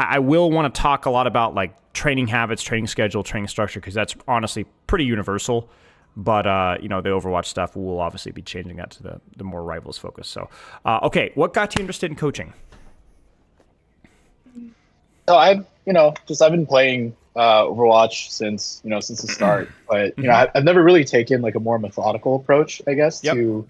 I will want to talk a lot about like training habits, training schedule, training structure, because that's honestly pretty universal. But the Overwatch stuff will obviously be changing that to the more Rivals focus. So, okay, what got you interested in coaching? So I've been playing Overwatch since the start, but I've never really taken like a more methodical approach, I guess, Yep. to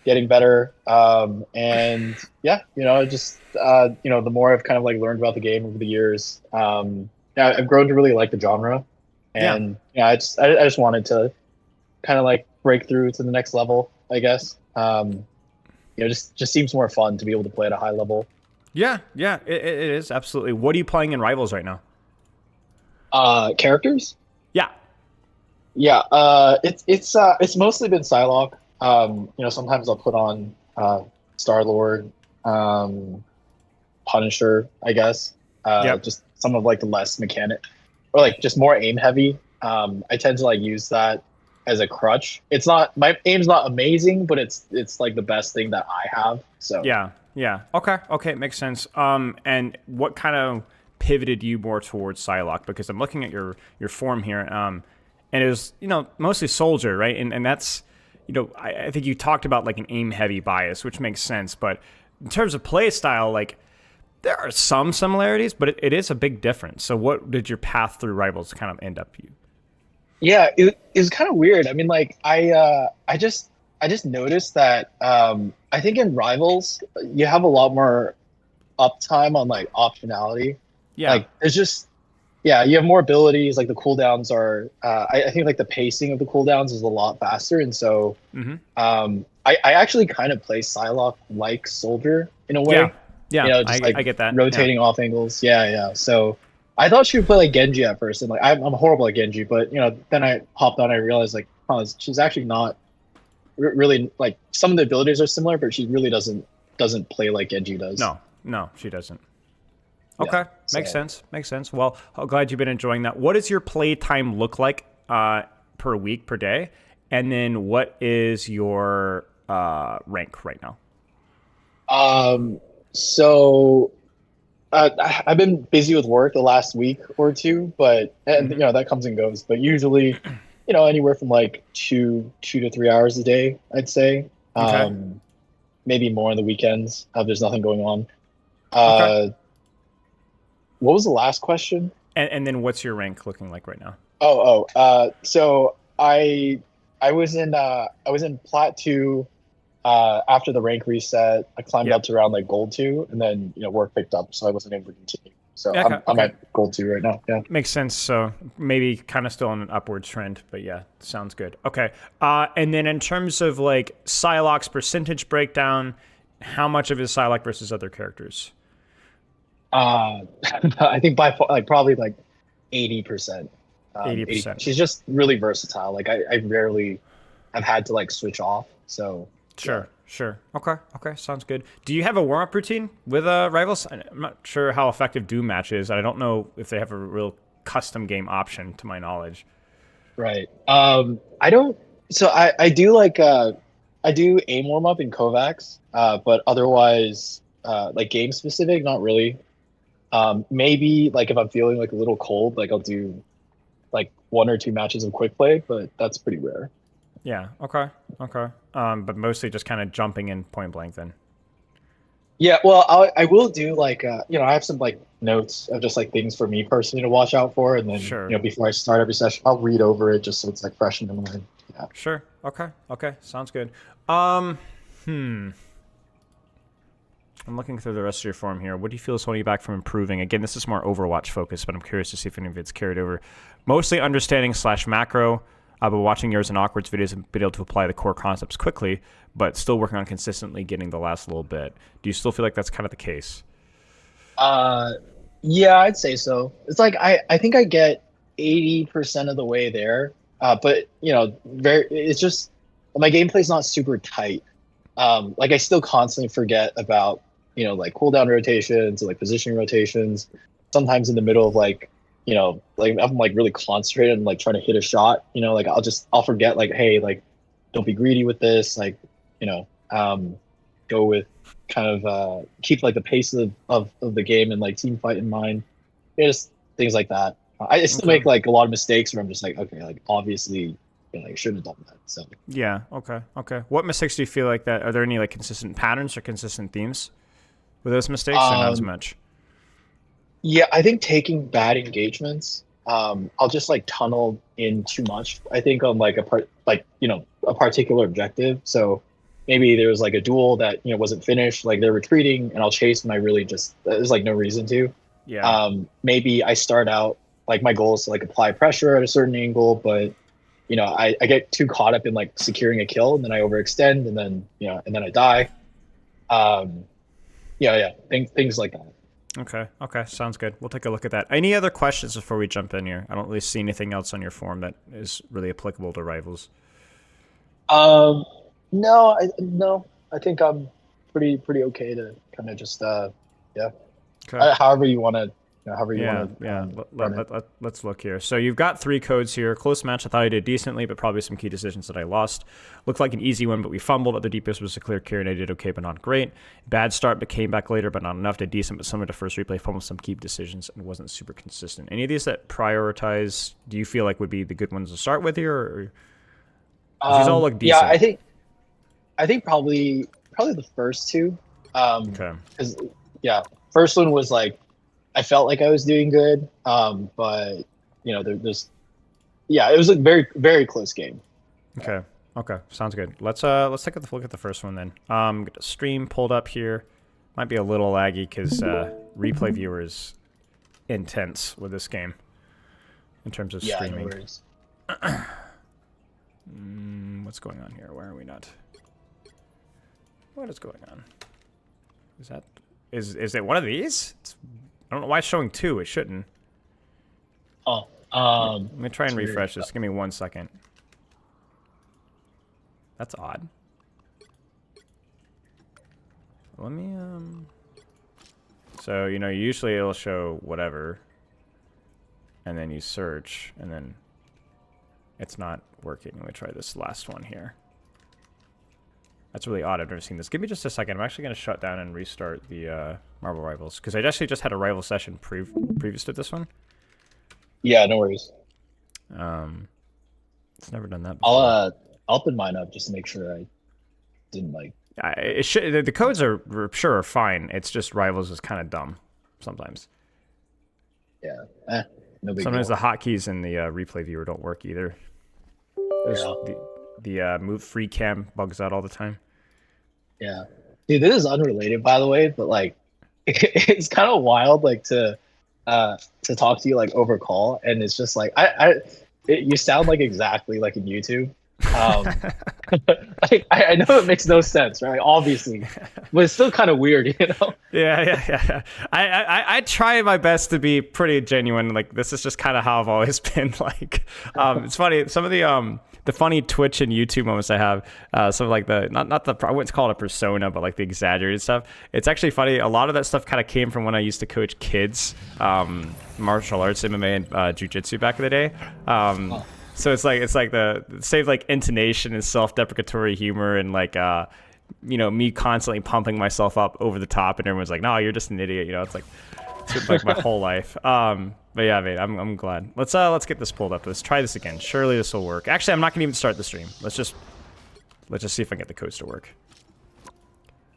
getting better. And yeah, the more I've kind of like learned about the game over the years, I've grown to really like the genre, Yeah. and I just wanted to kind of like break through to the next level, I guess. Just seems more fun to be able to play at a high level. Yeah. Yeah. It is absolutely. What are you playing in Rivals right now? Characters. Yeah. Yeah, it's mostly been Psylocke. Sometimes I'll put on Star Lord, Punisher, I guess. Yep. Just some of like the less mechanic or like just more aim heavy. I tend to like use that as a crutch. It's not my aim's not amazing, but it's like the best thing that I have. So Yeah. Yeah. Okay. Okay. It makes sense. And what kind of pivoted you more towards Psylocke? Because I'm looking at your form here. And it was, mostly soldier, right? And that's, I think you talked about like an aim heavy bias, which makes sense. But in terms of play style, like there are some similarities, but it is a big difference. So what did your path through Rivals kind of end up you? yeah, it's kind of weird. I mean, like I just noticed that I think in Rivals you have a lot more uptime on like optionality. Yeah. Like there's just yeah, you have more abilities. Like the cooldowns are, I think like the pacing of the cooldowns is a lot faster, and so Mm-hmm. I actually kind of play Psylocke like Soldier in a Yeah. way. Yeah. Just like I get that. Yeah. rotating off angles. Yeah, yeah. So I thought she would play like Genji at first, and like I'm horrible at Genji, but then I hopped on, I realized like, oh, she's actually not really like some of the abilities are similar, but she really doesn't play like Genji does. No. No, she doesn't. Yeah. Okay, makes So sense. Makes sense. Well, I'm glad you've been enjoying that. What does your play time look like per week, per day? And then what is your rank right now? um so I've been busy with work the last week or two, but and Mm-hmm. that comes and goes. But usually, anywhere from like two to 3 hours a day, I'd say. Okay. Maybe more on the weekends if there's nothing going on. Okay. Uh, what was the last question? And then what's your rank looking like right now? So I was in plat two. After the rank reset, I climbed Yep. up to around like gold two, and then work picked up, so I wasn't able to continue. So Okay. I'm Okay. at gold two right now. Yeah. Makes sense. So maybe kind of still on an upwards trend, but yeah, sounds good. Okay. And then in terms of like Psylocke's percentage breakdown, how much of it is Psylocke versus other characters? Uh, I think by far, like probably like 80%. 80. 80%. She's just really versatile. Like I rarely have had to like switch off. So yeah. Sure, sure. Okay, okay, sounds good. Do you have a warm up routine with Rivals? I'm not sure how effective Doom Match is. I don't know if they have a real custom game option, to my knowledge. Right. I don't. So I do like I do aim warm up in Kovacs, but otherwise, like game specific, not really. Maybe like if I'm feeling like a little cold, like I'll do like one or two matches of quick play, but that's pretty rare. Yeah. Okay. Okay. But mostly just kind of jumping in point blank then. Yeah, well, I will do like I have some like notes of just like things for me personally to watch out for, and then Sure. before I start every session, I'll read over it just so it's like fresh in the mind. Yeah. Sure. Okay. Okay. Sounds good. Um. I'm looking through the rest of your form here. What do you feel is holding you back from improving? Again, this is more Overwatch focused, but I'm curious to see if any of it's carried over. Mostly understanding slash macro. But watching yours and Awkward's videos and being able to apply the core concepts quickly, but still working on consistently getting the last little bit. Do you still feel like that's kind of the case? Uh, yeah, I'd say so. It's like I think I get 80% of the way there, but very it's just my gameplay's not super tight. Like I still constantly forget about like cooldown rotations and like positioning rotations. Sometimes in the middle of like I'm like really concentrated and like trying to hit a shot. Like I'll forget like, hey, like don't be greedy with this. Like you know, go with kind of keep like the pace of the game and like team fight in mind. Just things like that. I still Okay. make like a lot of mistakes where I'm just like, okay, like obviously, I shouldn't have done that. So Yeah. Okay. Okay. What mistakes do you feel like that? Are there any like consistent patterns or consistent themes with those mistakes, or not as um, much? yeah, I think taking bad engagements, I'll just like tunnel in too much. I think on like a particular objective. So maybe there was like a duel that wasn't finished, like they're retreating, and I'll chase when I really just there's like no reason to. Yeah. Maybe I start out like my goal is to like apply pressure at a certain angle, but I get too caught up in like securing a kill, and then I overextend, and then and then I die. Um, yeah, things like that. Okay. Okay. Sounds good. We'll take a look at that. Any other questions before we jump in here? I don't really see anything else on your form that is really applicable to rivals. Um, no, no, I think I'm pretty okay to kind of just yeah, Okay. however you want to, however you Yeah, want to yeah. run it. Let's look here. So you've got 3 codes here. Close match. I thought I did decently, but probably some key decisions that I lost. Looked like an easy one, but we fumbled. At the deepest was a clear carry, and I did okay, but not great. Bad start, but came back later, but not enough. Did decent, but similar to first replay. Fumbled some key decisions and wasn't super consistent. Any of these that prioritize, do you feel like would be the good ones to start with here? Or these all look Yeah, decent. I think probably the first two. Okay. Because yeah, first one was like I felt like I was doing good, but there's yeah, it was a very close game. Okay. Okay. Sounds good. Let's take a look at the first one then. Get the stream pulled up here. Might be a little laggy because replay viewer is intense with this game in terms of Yeah, no streaming. worries. What's going on here? Why are we not? What is going on? Is that is it one of these? I don't know why it's showing 2. It shouldn't. Oh, Let me try and weird. refresh this. Give me 1 second. That's odd. Let me So usually it'll show whatever, and then you search, and then it's not working. Let me try this last one here. That's really odd. I've never seen this. Give me just a second. I'm actually going to shut down and restart the Marvel Rivals, because I actually just had a rival session previous to this one. Yeah, no worries. It's never done that before. I'll open mine up just to make sure I didn't like. It should, the codes are sure are fine. It's just Rivals is kind of dumb sometimes. Yeah, no big Sometimes deal. the hotkeys in the replay viewer don't work either. There's Yeah. the move free cam bugs out all the time. Yeah, dude, this is unrelated, by the way, but like, it's kind of wild, like to talk to you like over call, and it's just like you sound like exactly like in YouTube. Like I know it makes no sense, right? Obviously, but it's still kind of weird, you know? Yeah. I try my best to be pretty genuine. Like this is just kind of how I've always been. Like, it's funny. Some of the funny Twitch and YouTube moments I have, some of like the not the I wouldn't call it a persona, but like the exaggerated stuff. It's actually funny. A lot of that stuff kind of came from when I used to coach kids, martial arts, MMA, and jiu-jitsu back in the day. So it's like the same like intonation and self-deprecatory humor and like me constantly pumping myself up over the top, and everyone's like, "No, you're just an idiot." It's like my whole life. But yeah, mate, I'm glad. Let's get this pulled up. Let's try this again. Surely this will work. Actually, I'm not gonna even start the stream. Let's just see if I can get the codes to work.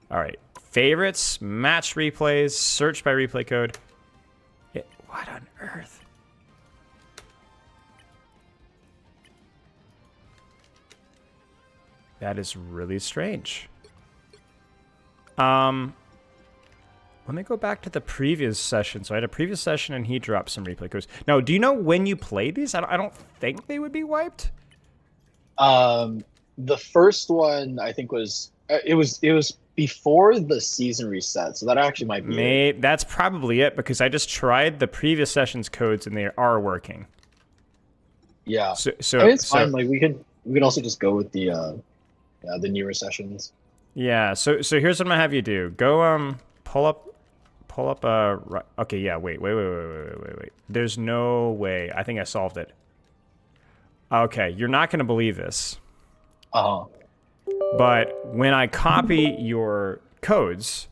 All right, favorites, match replays, search by replay code. What on earth? That is really strange. Let me go back to the previous session. So I had a previous session, and he dropped some replay codes. Now, do you know when you played these? I don't think they would be wiped. The first one I think was it was before the season reset, so that actually might be it. That's probably it, because I just tried the previous session's codes, and they are working. Yeah, So I mean, it's fine. Like we can also just go with the newer sessions. yeah. So here's what I'm gonna have you do. Go pull up. Okay, yeah. Wait. There's no way. I think I solved it. Okay, you're not gonna believe this. Uh-huh. But when I copy your codes,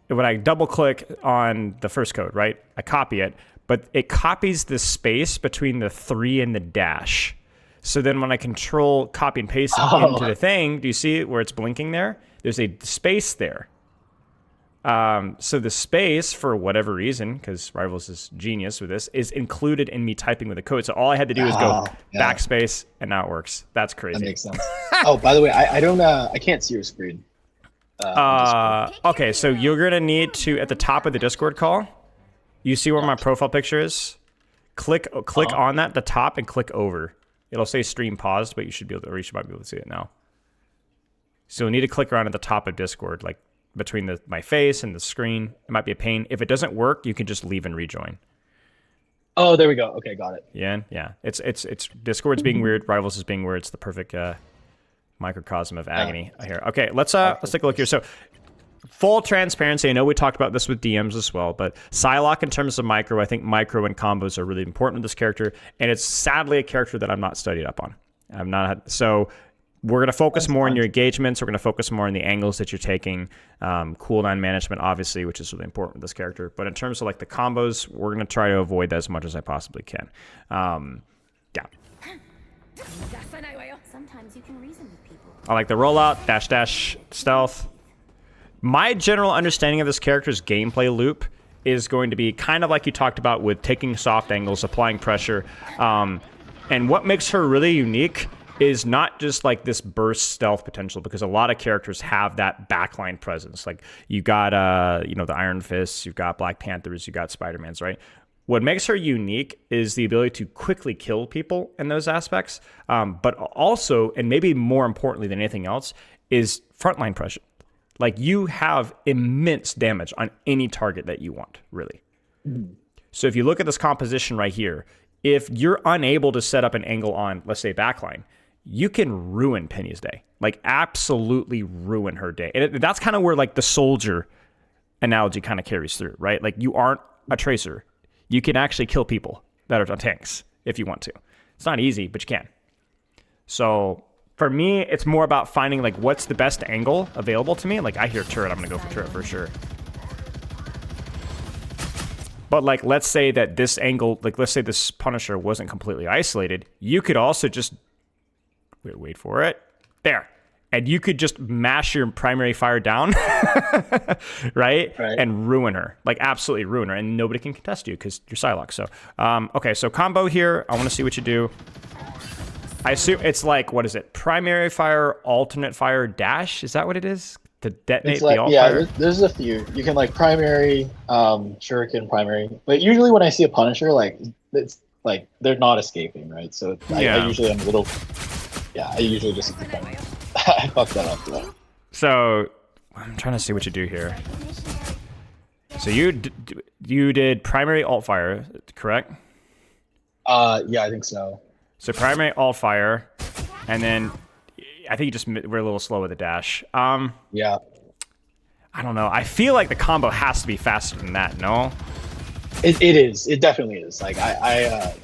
when I double click on the first code, right, I copy it, but it copies the space between the 3 and the dash. So then when I control copy and paste it into the thing, do you see where it's blinking there? There's a space there. So the space, for whatever reason, because Rivals is genius with this, is included in me typing with the code. So all I had to do is go backspace, and now it works. That's crazy. That makes sense. Oh, by the way, I can't see your screen. Okay, so you're gonna need to, at the top of the Discord call, you see where my profile picture is? Click on that at the top and click over. It'll say stream paused, but you should be able to, or you might be able to see it now. So you'll need to click around at the top of Discord, like between my face and the screen. It might be a pain. If it doesn't work, you can just leave and rejoin. Oh, there we go. Okay, got it. Yeah. It's Discord's being weird. Rivals is being weird. It's the perfect microcosm of agony here. Okay, let's take a look here. So, full transparency. I know we talked about this with DMs as well, but Psylocke in terms of micro, I think micro and combos are really important with this character, and it's sadly a character that I'm not studied up on. So we're going to focus more on your engagements. We're going to focus more on the angles that you're taking, cooldown management, obviously, which is really important with this character. But in terms of like the combos, we're going to try to avoid that as much as I possibly can. Yeah. Sometimes you can reason with people. I like the rollout, dash, stealth. My general understanding of this character's gameplay loop is going to be kind of like you talked about with taking soft angles, applying pressure. And what makes her really unique is not just like this burst stealth potential, because a lot of characters have that backline presence. Like you got, the Iron Fists, you've got Black Panthers, you got Spider-Mans, right? What makes her unique is the ability to quickly kill people in those aspects. But also, and maybe more importantly than anything else, is frontline pressure. Like you have immense damage on any target that you want, really. So if you look at this composition right here, if you're unable to set up an angle on, let's say, backline, you can ruin Penny's day. Like absolutely ruin her day. And that's kind of where like the soldier analogy kind of carries through, right? Like you aren't a tracer. You can actually kill people that are on tanks if you want to. It's not easy, but you can. So for me, it's more about finding like what's the best angle available to me. Like I hear turret, I'm gonna go for turret for sure. But like, let's say that this angle, like let's say this Punisher wasn't completely isolated. You could also just, wait for it. There. And you could just mash your primary fire down, right? And ruin her. Like absolutely ruin her. And nobody can contest you because you're Psylocke. So, okay, so combo here. I want to see what you do. I assume it's like, what is it? Primary fire, alternate fire, dash? Is that what it is? To detonate the alt fire? There's a few. You can like primary, shuriken, primary. But usually when I see a Punisher, like it's like they're not escaping, right? So I usually am a little... Yeah, I usually just I fucked that up though. So I'm trying to see what you do here. So you did primary alt fire, correct? Yeah, I think so. So primary alt fire, and then I think you just were a little slow with the dash. Yeah. I don't know. I feel like the combo has to be faster than that. No. It is. It definitely is. Like I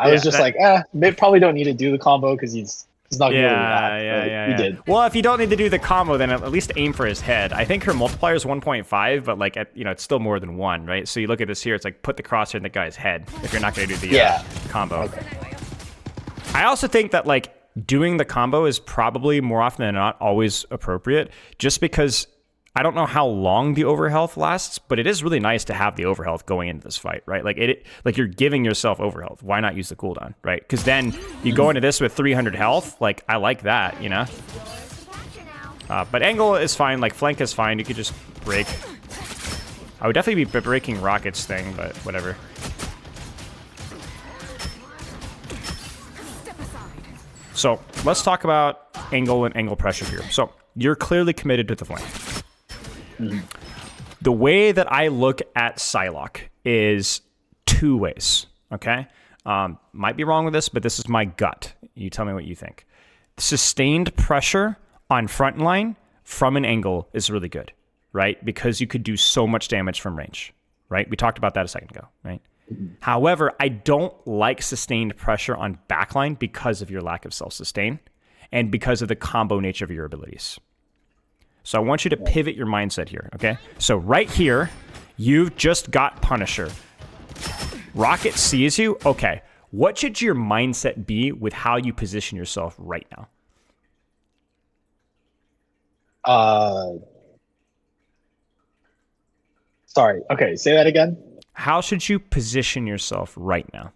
was just like, they probably don't need to do the combo because he's not going to do that. He did. Well, if you don't need to do the combo, then at least aim for his head. I think her multiplier is 1.5, but like it's still more than 1, right? So you look at this here, it's like put the crosshair in the guy's head if you're not going to do the combo. Okay. I also think that like doing the combo is probably more often than not always appropriate, just because I don't know how long the overhealth lasts, but it is really nice to have the overhealth going into this fight, right? Like like you're giving yourself overhealth. Why not use the cooldown, right? Because then you go into this with 300 health. Like I like that, you know. But angle is fine. Like flank is fine. You could just break. I would definitely be breaking Rocket's thing, but whatever. So let's talk about angle and angle pressure here. So you're clearly committed to the flank. The way that I look at Psylocke is two ways, okay? Might be wrong with this, but this is my gut. You tell me what you think. Sustained pressure on front line from an angle is really good, right? Because you could do so much damage from range, right? We talked about that a second ago, right? However, I don't like sustained pressure on backline because of your lack of self-sustain and because of the combo nature of your abilities. So I want you to pivot your mindset here, okay? So right here, you've just got Punisher. Rocket sees you. Okay, what should your mindset be with how you position yourself right now? Sorry. Okay, say that again. How should you position yourself right now?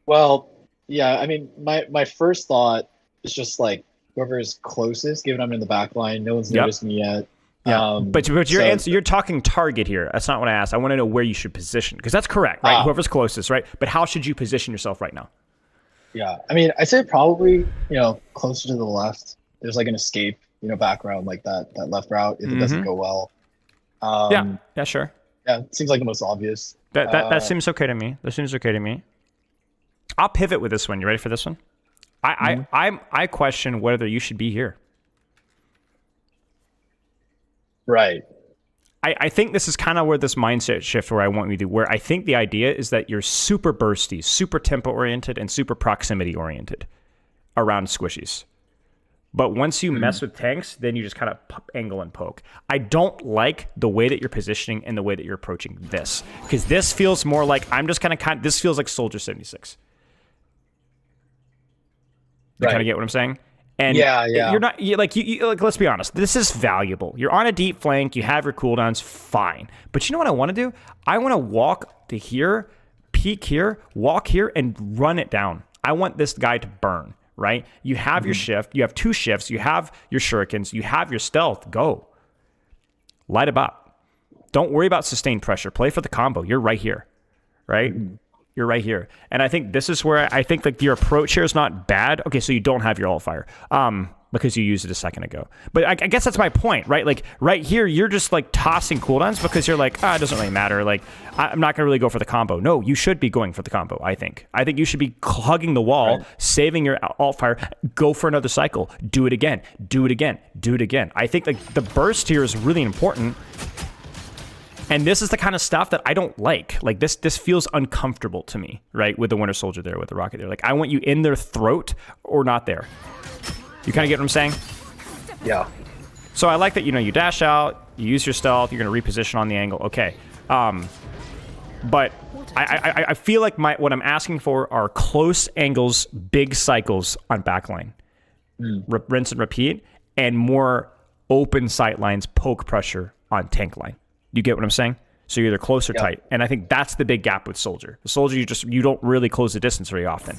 Well, yeah, I mean, my first thought is just like whoever's closest, given I'm in the back line, no one's noticed me yet. Yeah, but your answer, you're talking target here. That's not what I asked. I want to know where you should position, because that's correct, right? Whoever's closest, right? But how should you position yourself right now? Yeah, I mean, I say probably, closer to the left. There's like an escape, background like that left route if it doesn't go well. Yeah, sure. Yeah, it seems like the most obvious. That seems okay to me. That seems okay to me. I'll pivot with this one. You ready for this one? I question whether you should be here. Right. I think this is kind of where this mindset shift where I want you to, where I think the idea is that you're super bursty, super tempo oriented, and super proximity oriented around squishies. But once you mess with tanks, then you just kind of angle and poke. I don't like the way that you're positioning and the way that you're approaching this, because this feels more like I'm just this feels like Soldier 76. You kind of get what I'm saying? And you're not like let's be honest. This is valuable. You're on a deep flank. You have your cooldowns. Fine. But you know what I want to do? I want to walk to here, peek here, walk here, and run it down. I want this guy to burn. Right? You have your shift. You have 2 shifts. You have your shurikens. You have your stealth. Go. Light him up. Don't worry about sustained pressure. Play for the combo. You're right here. Right? You're right here. And I think this is where I think like your approach here is not bad. Okay, so you don't have your alt fire because you used it a second ago. But I guess that's my point, right? Like right here, you're just like tossing cooldowns because you're like, it doesn't really matter. Like I'm not going to really go for the combo. No, you should be going for the combo, I think. I think you should be hugging the wall, saving your alt fire, go for another cycle, do it again, do it again, do it again. I think like the burst here is really important. And this is the kind of stuff that I don't like. Like this feels uncomfortable to me, right? With the Winter Soldier there, with the rocket there. Like I want you in their throat or not there. You kind of get what I'm saying? Yeah. So I like that, you dash out, you use your stealth, you're going to reposition on the angle. Okay. But I feel like what I'm asking for are close angles, big cycles on backline. Rinse and repeat, and more open sight lines, poke pressure on tank line. You get what I'm saying? So you're either close or tight. And I think that's the big gap with Soldier. The Soldier, you don't really close the distance very often.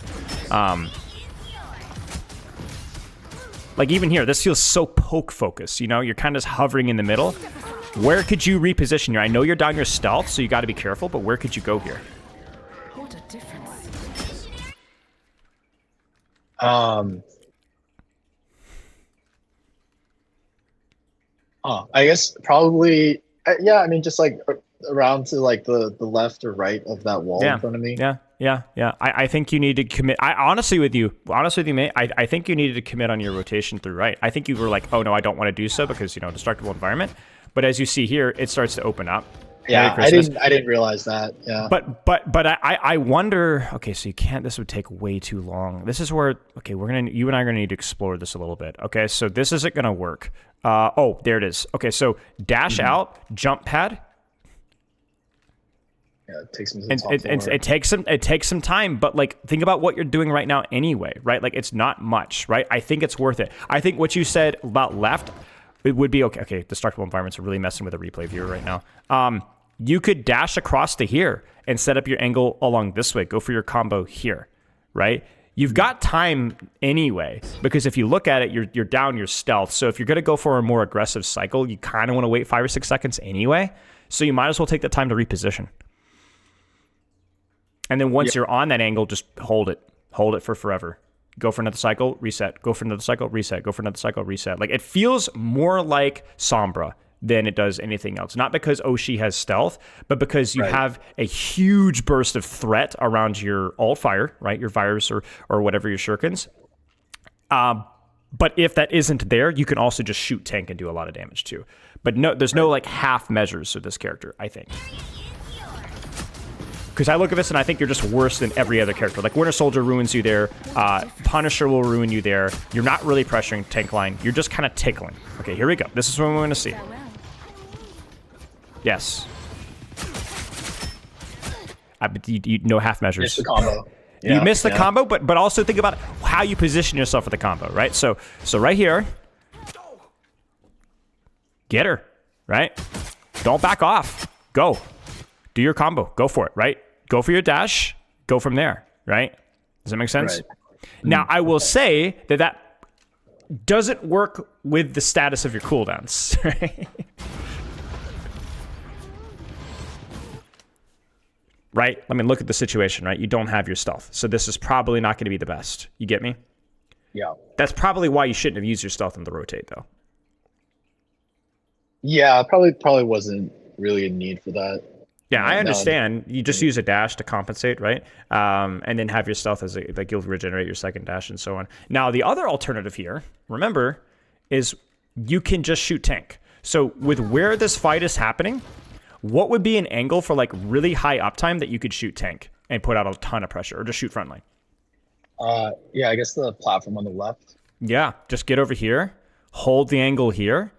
Like even here, this feels so poke focused. You're kind of just hovering in the middle. Where could you reposition here? I know you're down your stealth, so you got to be careful, but where could you go here? What a difference. I guess probably, I mean, just like around to like the left or right of that wall in front of me. Yeah. I think you need to commit. Honestly with you, mate, I think you needed to commit on your rotation through right. I think you were like, oh no, I don't want to do so because, destructible environment. But as you see here, it starts to open up. Yeah, I didn't realize that. Yeah. But I wonder. Okay, so you can't. This would take way too long. This is where you and I are gonna need to explore this a little bit. Okay, so this isn't gonna work. Oh, there it is. Okay, so dash out, jump pad. Yeah, it takes me. It takes some time, but like think about what you're doing right now anyway, right? Like it's not much, right? I think it's worth it. I think what you said about left, it would be okay. Okay, destructible environments are really messing with the replay viewer right now. You could dash across to here and set up your angle along this way. Go for your combo here, right? You've got time anyway, because if you look at it, you're down your stealth. So if you're going to go for a more aggressive cycle, you kind of want to wait 5 or 6 seconds anyway. So you might as well take the time to reposition. And then once you're on that angle, just hold it for forever. Go for another cycle, reset. Go for another cycle, reset. Go for another cycle, reset. Like it feels more like Sombra than it does anything else. Not because Oshi has stealth, but because you have a huge burst of threat around your alt fire, right? Your virus or whatever your shurikens. But if that isn't there, you can also just shoot tank and do a lot of damage too. But no, there's no like half measures of this character, I think. Because I look at this and I think you're just worse than every other character. Like Winter Soldier ruins you there. Punisher will ruin you there. You're not really pressuring tank line. You're just kind of tickling. Okay, here we go. This is what we're going to see. Yes. You know half measures. Missed the combo. You missed the combo, but also think about how you position yourself for the combo, right? So right here, get her, right? Don't back off. Go. Do your combo. Go for it, right? Go for your dash. Go from there, right? Does that make sense? Right. Now, I will say that doesn't work with the status of your cooldowns, right? Right? I mean, look at the situation, right? You don't have your stealth. So this is probably not going to be the best. You get me? Yeah. That's probably why you shouldn't have used your stealth in the rotate, though. Yeah, probably wasn't really a need for that. Yeah, I understand. You just use a dash to compensate, right? And then have your stealth as like you'll regenerate your second dash and so on. Now, the other alternative here, remember, is you can just shoot tank. So with where this fight is happening, what would be an angle for like really high uptime that you could shoot tank and put out a ton of pressure, or just shoot front line? Yeah, I guess the platform on the left. Yeah, just get over here, hold the angle here,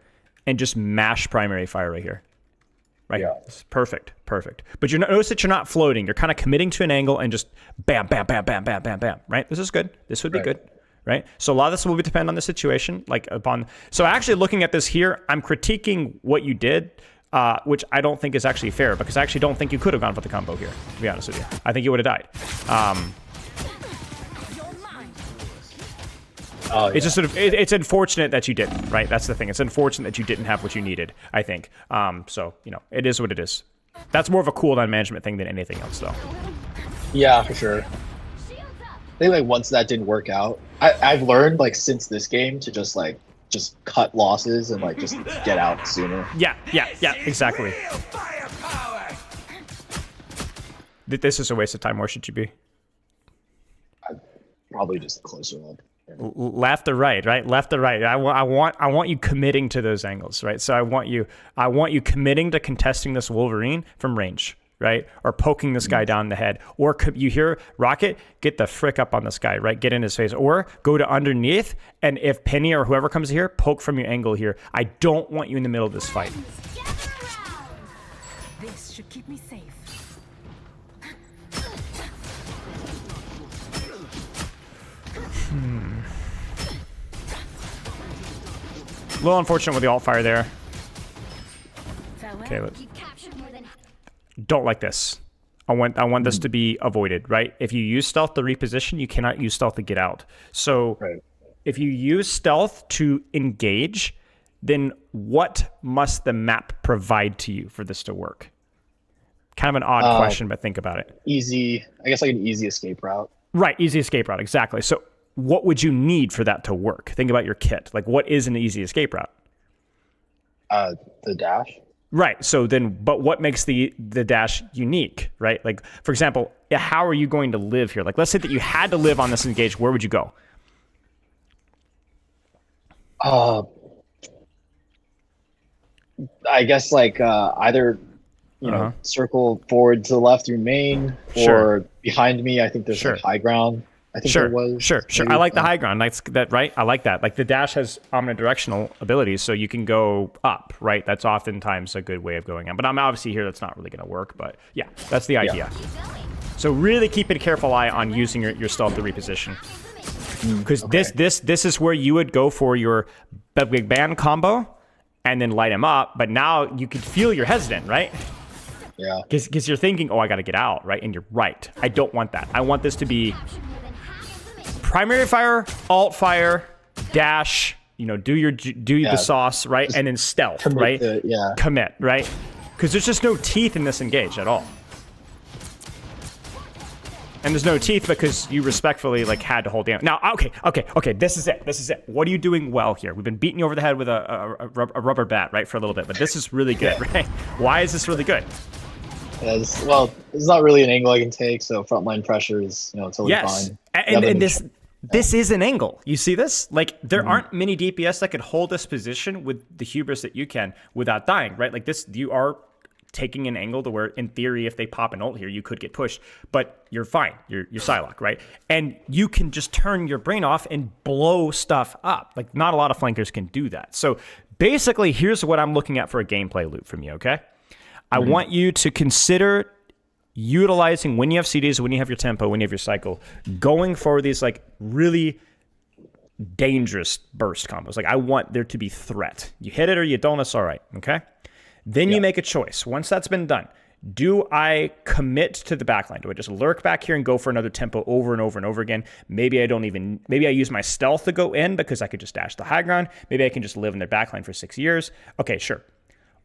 and just mash primary fire right here. Right here. It's perfect. But you notice that you're not floating. You're kind of committing to an angle and just bam, bam, bam, bam, bam, bam, bam. Right? This is good. This would be good. Right? So a lot of this will depend on the situation. So actually looking at this here, I'm critiquing what you did, which I don't think is actually fair, because I actually don't think you could have gone for the combo here, to be honest with you. I think you would have died. It's just sort of, it's unfortunate that you didn't, right? That's the thing. It's unfortunate that you didn't have what you needed, I think. So, it is what it is. That's more of a cooldown management thing than anything else, though. Yeah, for sure. I think like once that didn't work out, I've learned like since this game to just cut losses and like just get out sooner. Yeah, exactly. This is a waste of time. Where should you be? Probably just closer up. Left or right, right? Left or right. I want you committing to those angles, right? So I want you committing to contesting this Wolverine from range, right? Or poking this guy down the head. Or you hear Rocket, get the frick up on this guy, right? Get in his face. Or go to underneath, and if Penny or whoever comes here, poke from your angle here. I don't want you in the middle of this fight. This should keep me safe. A little unfortunate with the alt fire there. Okay, don't like this. I want this to be avoided, right? If you use stealth to reposition, you cannot use stealth to get out. So if you use stealth to engage, then what must the map provide to you for this to work? Kind of an odd question, but think about it. Easy, I guess, like an easy escape route. Right, easy escape route, exactly. So what would you need for that to work? Think about your kit. Like, what is an easy escape route? The dash. Right. So then, but what makes the dash unique, right? Like, for example, how are you going to live here? Like, let's say that you had to live on this engage. Where would you go? I guess like either circle forward to the left through main, or behind me. I think there's like high ground. I think there was. Sure. I like the high ground. That's that, right? I like that. Like the dash has omnidirectional abilities, so you can go up, right? That's oftentimes a good way of going up. But I'm obviously here. That's not really going to work. But yeah, that's the idea. So really keep a careful eye on using your stealth to reposition, because this is where you would go for your big band combo, and then light him up. But now you could feel you're hesitant, right? Yeah. Because you're thinking, oh, I got to get out, right? And you're right. I don't want that. I want this to be primary fire, alt fire, dash, do the sauce, right? And then stealth, right? Commit, right? Because there's just no teeth in this engage at all. And there's no teeth because you respectfully had to hold down. Now, okay, this is it. What are you doing well here? We've been beating you over the head with a rubber bat, right, for a little bit, but this is really good, right? Why is this really good? It's not really an angle I can take, so frontline pressure is totally fine. And this is an angle. You see this? Like, there aren't many DPS that could hold this position with the hubris that you can without dying, right? Like this, you are taking an angle to where, in theory, if they pop an ult here, you could get pushed, but you're fine. You're Psylocke, right? And you can just turn your brain off and blow stuff up. Like, not a lot of flankers can do that. So basically, here's what I'm looking at for a gameplay loop from you, okay? I want you to consider utilizing, when you have CDs, when you have your tempo, when you have your cycle, going for these like really dangerous burst combos. Like, I want there to be threat. You hit it or you don't, it's all right, okay? Then you make a choice. Once that's been done, do I commit to the backline? Do I just lurk back here and go for another tempo over and over and over again? Maybe I use my stealth to go in because I could just dash the high ground. Maybe I can just live in their backline for 6 years. Okay, sure.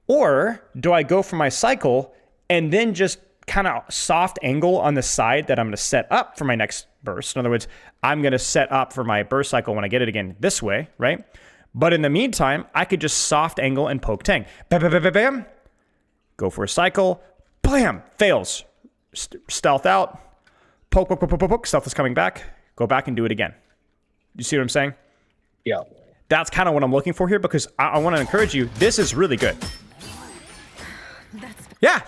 Or do I go for my cycle and then just kind of soft angle on the side that I'm going to set up for my next burst? In other words, I'm going to set up for my burst cycle when I get it again this way, right? But in the meantime, I could just soft angle and poke Tang. Bam, bam, bam, bam, bam. Go for a cycle. Blam! Fails. Stealth out. Poke, poke, poke, poke, poke, poke. Stealth is coming back. Go back and do it again. You see what I'm saying? Yeah. That's kind of what I'm looking for here, because I want to encourage you. This is really good. Yeah.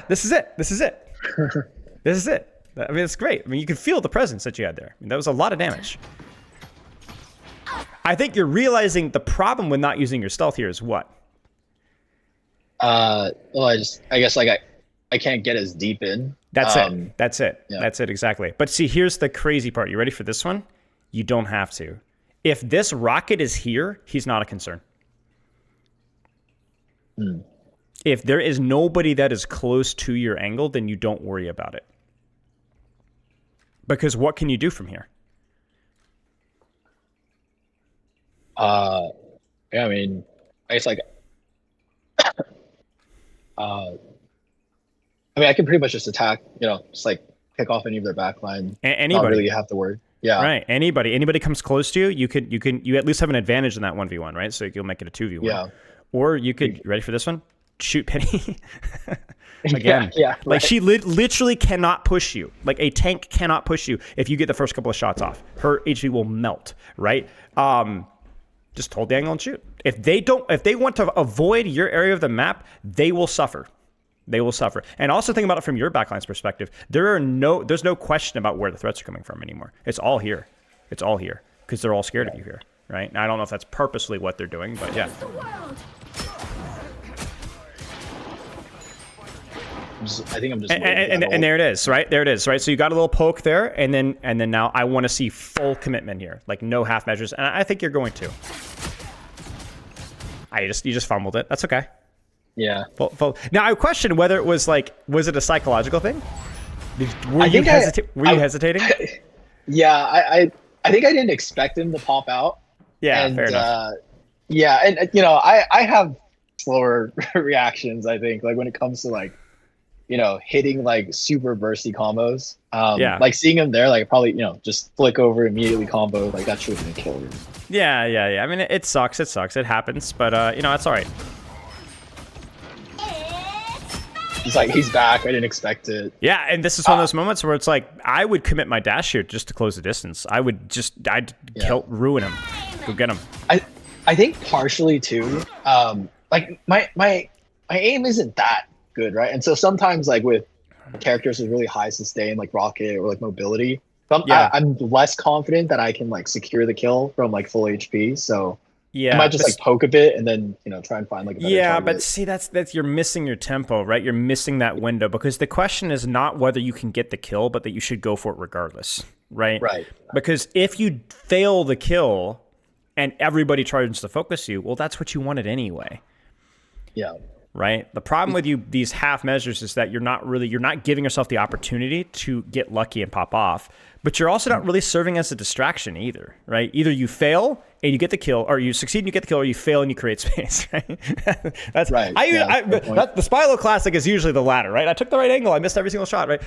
This is it. This is it. This is it. I mean, it's great. I mean, you can feel the presence that you had there. I mean, that was a lot of damage. I think you're realizing the problem with not using your stealth here is what? Well, I guess like I can't get as deep in. That's it. That's it. Yeah. That's it, exactly. But see, here's the crazy part. You ready for this one? You don't have to. If this rocket is here, he's not a concern. If there is nobody that is close to your angle, then you don't worry about it. Because what can you do from here? Yeah, I mean, I guess like, I mean, I can pretty much just attack, just like pick off any of their backline. Anybody. Not really have to worry. Yeah. Right. Anybody comes close to you, you at least have an advantage in that 1v1, right? So you'll make it a 2v1. Yeah. Or you could, ready for this one? Shoot Penny. Again. Yeah. Like, she literally cannot push you. Like, a tank cannot push you if you get the first couple of shots off. Her HP will melt, right? Just hold the angle and shoot. If they want to avoid your area of the map, they will suffer. They will suffer. And also think about it from your backline's perspective. There's no question about where the threats are coming from anymore. It's all here. It's all here because they're all scared of you here, right? And I don't know if that's purposely what they're doing, but yeah. I think I'm just and there it is, right? There it is, right? So you got a little poke there, and then now I want to see full commitment here, like no half measures, and I think you're going to. You just fumbled it. That's okay. Yeah. Now I question whether it was it a psychological thing? Were you hesitating? Yeah, I think I didn't expect him to pop out. Yeah, and, fair enough. Yeah, and I have slower reactions. I think like when it comes to like, hitting like super bursty combos. Like seeing him there, like probably just flick over immediately combo, like that should have been killed. Yeah. I mean, it sucks. It happens, but it's all right. He's back. I didn't expect it. Yeah, and this is one of those moments where it's like I would commit my dash here just to close the distance. I'd ruin him. Go get him. I think partially too. Like my aim isn't that good, right? And so sometimes like with characters with really high sustain, like Rocket or like mobility, I'm less confident that I can like secure the kill from like full HP. So I might just like poke a bit and then try and find like a better target. But see, that's you're missing your tempo, right? You're missing that window because the question is not whether you can get the kill, but that you should go for it regardless, right? Right. Because if you fail the kill and everybody tries to focus you, well, that's what you wanted anyway. Yeah. Right. The problem with these half measures is that you're not giving yourself the opportunity to get lucky and pop off, but you're also not really serving as a distraction either, right? Either you fail and you get the kill, or you succeed and you get the kill, or you fail and you create space, right? That's right. The Spylo classic is usually the latter, right? I took the right angle, I missed every single shot, right?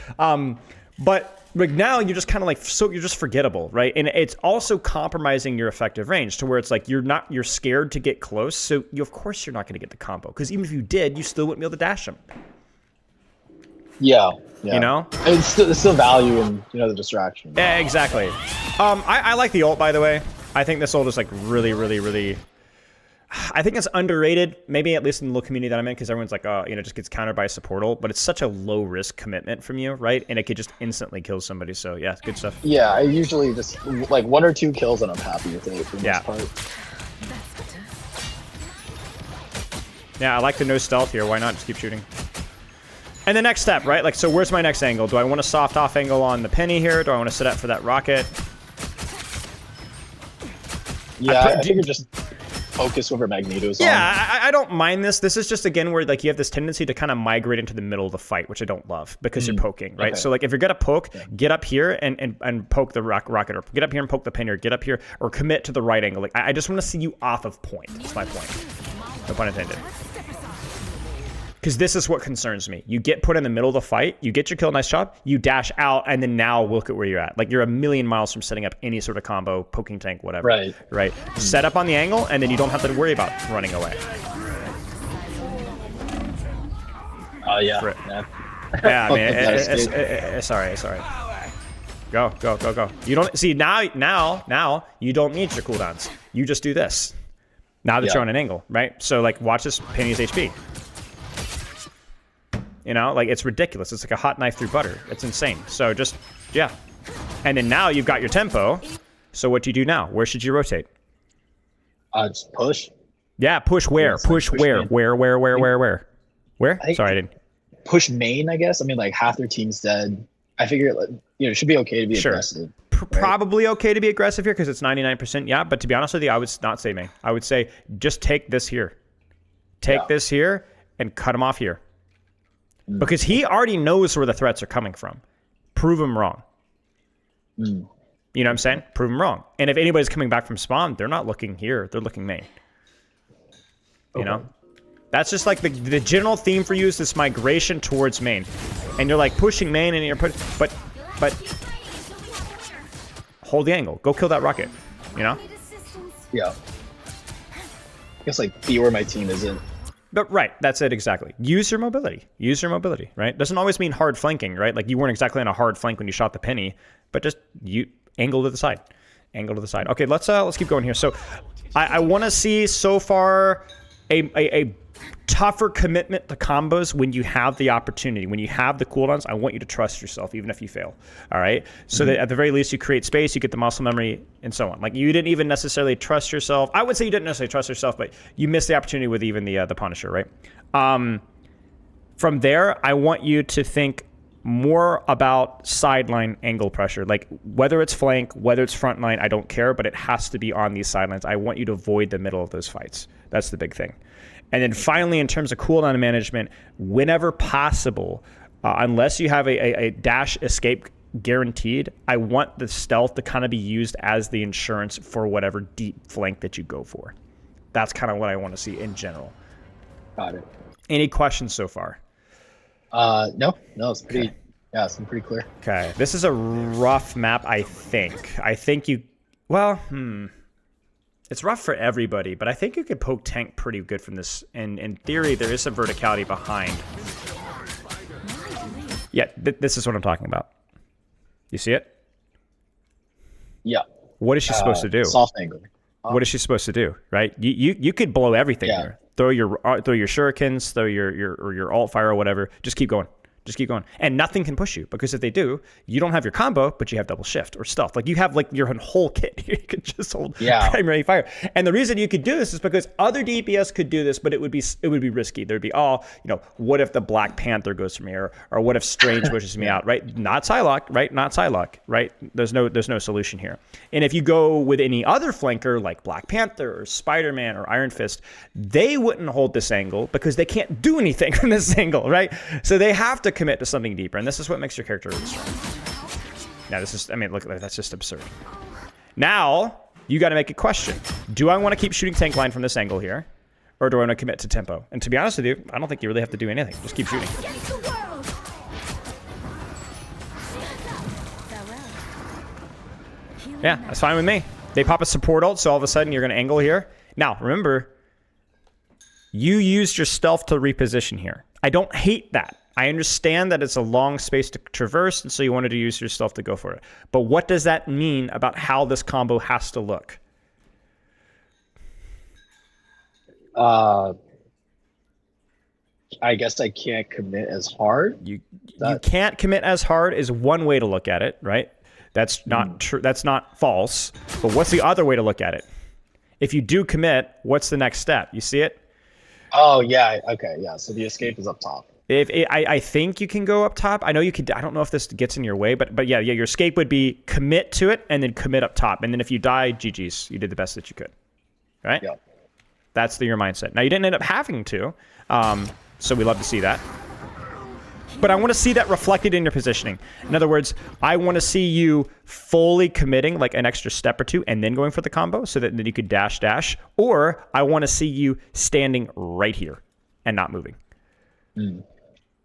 But like now you're just kind of like, so you're just forgettable, right? And it's also compromising your effective range to where it's like you're scared to get close, so of course you're not going to get the combo because even if you did, you still wouldn't be able to dash him. Yeah. And it's still value in the distraction. Yeah, exactly. I like the ult, by the way. I think this ult is like really, really, really. I think it's underrated, maybe at least in the little community that I'm in, because everyone's like, oh, just gets countered by a support ult, but it's such a low risk commitment from you, right? And it could just instantly kill somebody. So yeah, good stuff. Yeah, I usually just like 1 or 2 kills and I'm happy with it for the Yeah. most part. That's better. Yeah, I like the no stealth here. Why not? Just keep shooting. And the next step, right? Like, so where's my next angle? Do I want a soft off angle on the penny here? Do I want to set up for that rocket? Yeah, I think just focus over Magneto's on. Yeah, I don't mind this. This is just, again, where like you have this tendency to kind of migrate into the middle of the fight, which I don't love because you're poking, right? Okay. So like if you're going to poke, get up here and poke the rocket, or get up here and poke the penny, or get up here or commit to the right angle. Like I just want to see you off of point. That's my point. No pun intended. Because this is what concerns me. You get put in the middle of the fight, you get your kill, nice job, you dash out, and then now look at where you're at. Like, you're a million miles from setting up any sort of combo, poking tank, whatever. Right. Right. Set up on the angle, and then you don't have to worry about running away. Oh, yeah. Right. Yeah. Yeah, I mean, Nice, dude. it's all right, it's all right. Go, go, go, go. You don't, see, now, you don't need your cooldowns. You just do this. Now that you're on an angle, right? So, like, watch this Penny's HP. You know, like, it's ridiculous. It's like a hot knife through butter. It's insane. So just, yeah. And then now you've got your tempo. So what do you do now? Where should you rotate? Just push. Yeah, push where? Yeah, push push where? main. Where? Where? think- Sorry, I didn't. Push main, I guess. I mean, like, half their team's dead. I figure, it should be okay to be Sure. aggressive. Probably okay to be aggressive here because it's 99%. Yeah, but to be honest with you, I would not say main. I would say just take this here. Take this here and cut him off here. Because he already knows where the threats are coming from. Prove him wrong. You know what I'm saying? Prove him wrong. And if anybody's coming back from spawn, they're not looking here. They're looking main. You know? That's just like the general theme for you is this migration towards main. And you're like pushing main and you're but hold the angle. Go kill that rocket. You know? Yeah. I guess, like, be where my team isn't. But right, that's it exactly. Use your mobility. Use your mobility, right? Doesn't always mean hard flanking, right? Like you weren't exactly on a hard flank when you shot the penny, but just you angle to the side. Angle to the side. Okay, let's keep going here. So I want to see so far a tougher commitment to combos when you have the opportunity. When you have the cooldowns, I want you to trust yourself, even if you fail. All right? So that at the very least, you create space, you get the muscle memory, and so on. Like, you didn't even necessarily trust yourself. I would say you didn't necessarily trust yourself, but you missed the opportunity with even the Punisher, right? From there, I want you to think more about sideline angle pressure. Like, whether it's flank, whether it's front line, I don't care, but it has to be on these sidelines. I want you to avoid the middle of those fights. That's the big thing. And then finally, in terms of cooldown management, whenever possible, unless you have a dash escape guaranteed, I want the stealth to kind of be used as the insurance for whatever deep flank that you go for. That's kind of what I want to see in general. Got it. Any questions so far? No, it's pretty, it's been pretty clear. Okay, this is a rough map, I think. It's rough for everybody, but I think you could poke tank pretty good from this. And in theory, there is some verticality behind. Yeah, this is what I'm talking about. You see it? Yeah. What is she supposed to do? Soft angle. What is she supposed to do? Right? You could blow everything here. Throw your shurikens, throw your alt fire or whatever. Just keep going. Just keep going. And nothing can push you, because if they do, you don't have your combo, but you have double shift or stealth. Like, you have like your whole kit. You could just hold primary fire. And the reason you could do this is because other DPS could do this, but it would be risky. There'd be, what if the Black Panther goes from here, or what if Strange pushes me out, right? Not Psylocke, right? Not Psylocke, right? There's no solution here. And if you go with any other flanker like Black Panther or Spider-Man or Iron Fist, they wouldn't hold this angle because they can't do anything from this angle, right? So they have to commit to something deeper, and this is what makes your character really strong. Now, look, that's just absurd. Now, you got to make a question. Do I want to keep shooting tank line from this angle here, or do I want to commit to tempo? And to be honest with you, I don't think you really have to do anything. Just keep shooting. Yeah, that's fine with me. They pop a support ult, so all of a sudden you're going to angle here. Now, remember, you used your stealth to reposition here. I don't hate that. I understand that it's a long space to traverse, and so you wanted to use your stealth to go for it. But what does that mean about how this combo has to look? Uh, I guess I can't commit as hard. You That can't commit as hard is one way to look at it, right? That's not true. That's not false. But what's the other way to look at it? If you do commit, what's the next step? You see it? Oh yeah, okay, yeah. So the escape is up top. I think you can go up top. I know you could. I don't know if this gets in your way, but yeah. Your escape would be commit to it and then commit up top, and then if you die, GG's. You did the best that you could, right? Yeah. That's your mindset. Now you didn't end up having to, so we love to see that. But I want to see that reflected in your positioning. In other words, I want to see you fully committing like an extra step or two and then going for the combo so that then you could dash. Or I want to see you standing right here and not moving.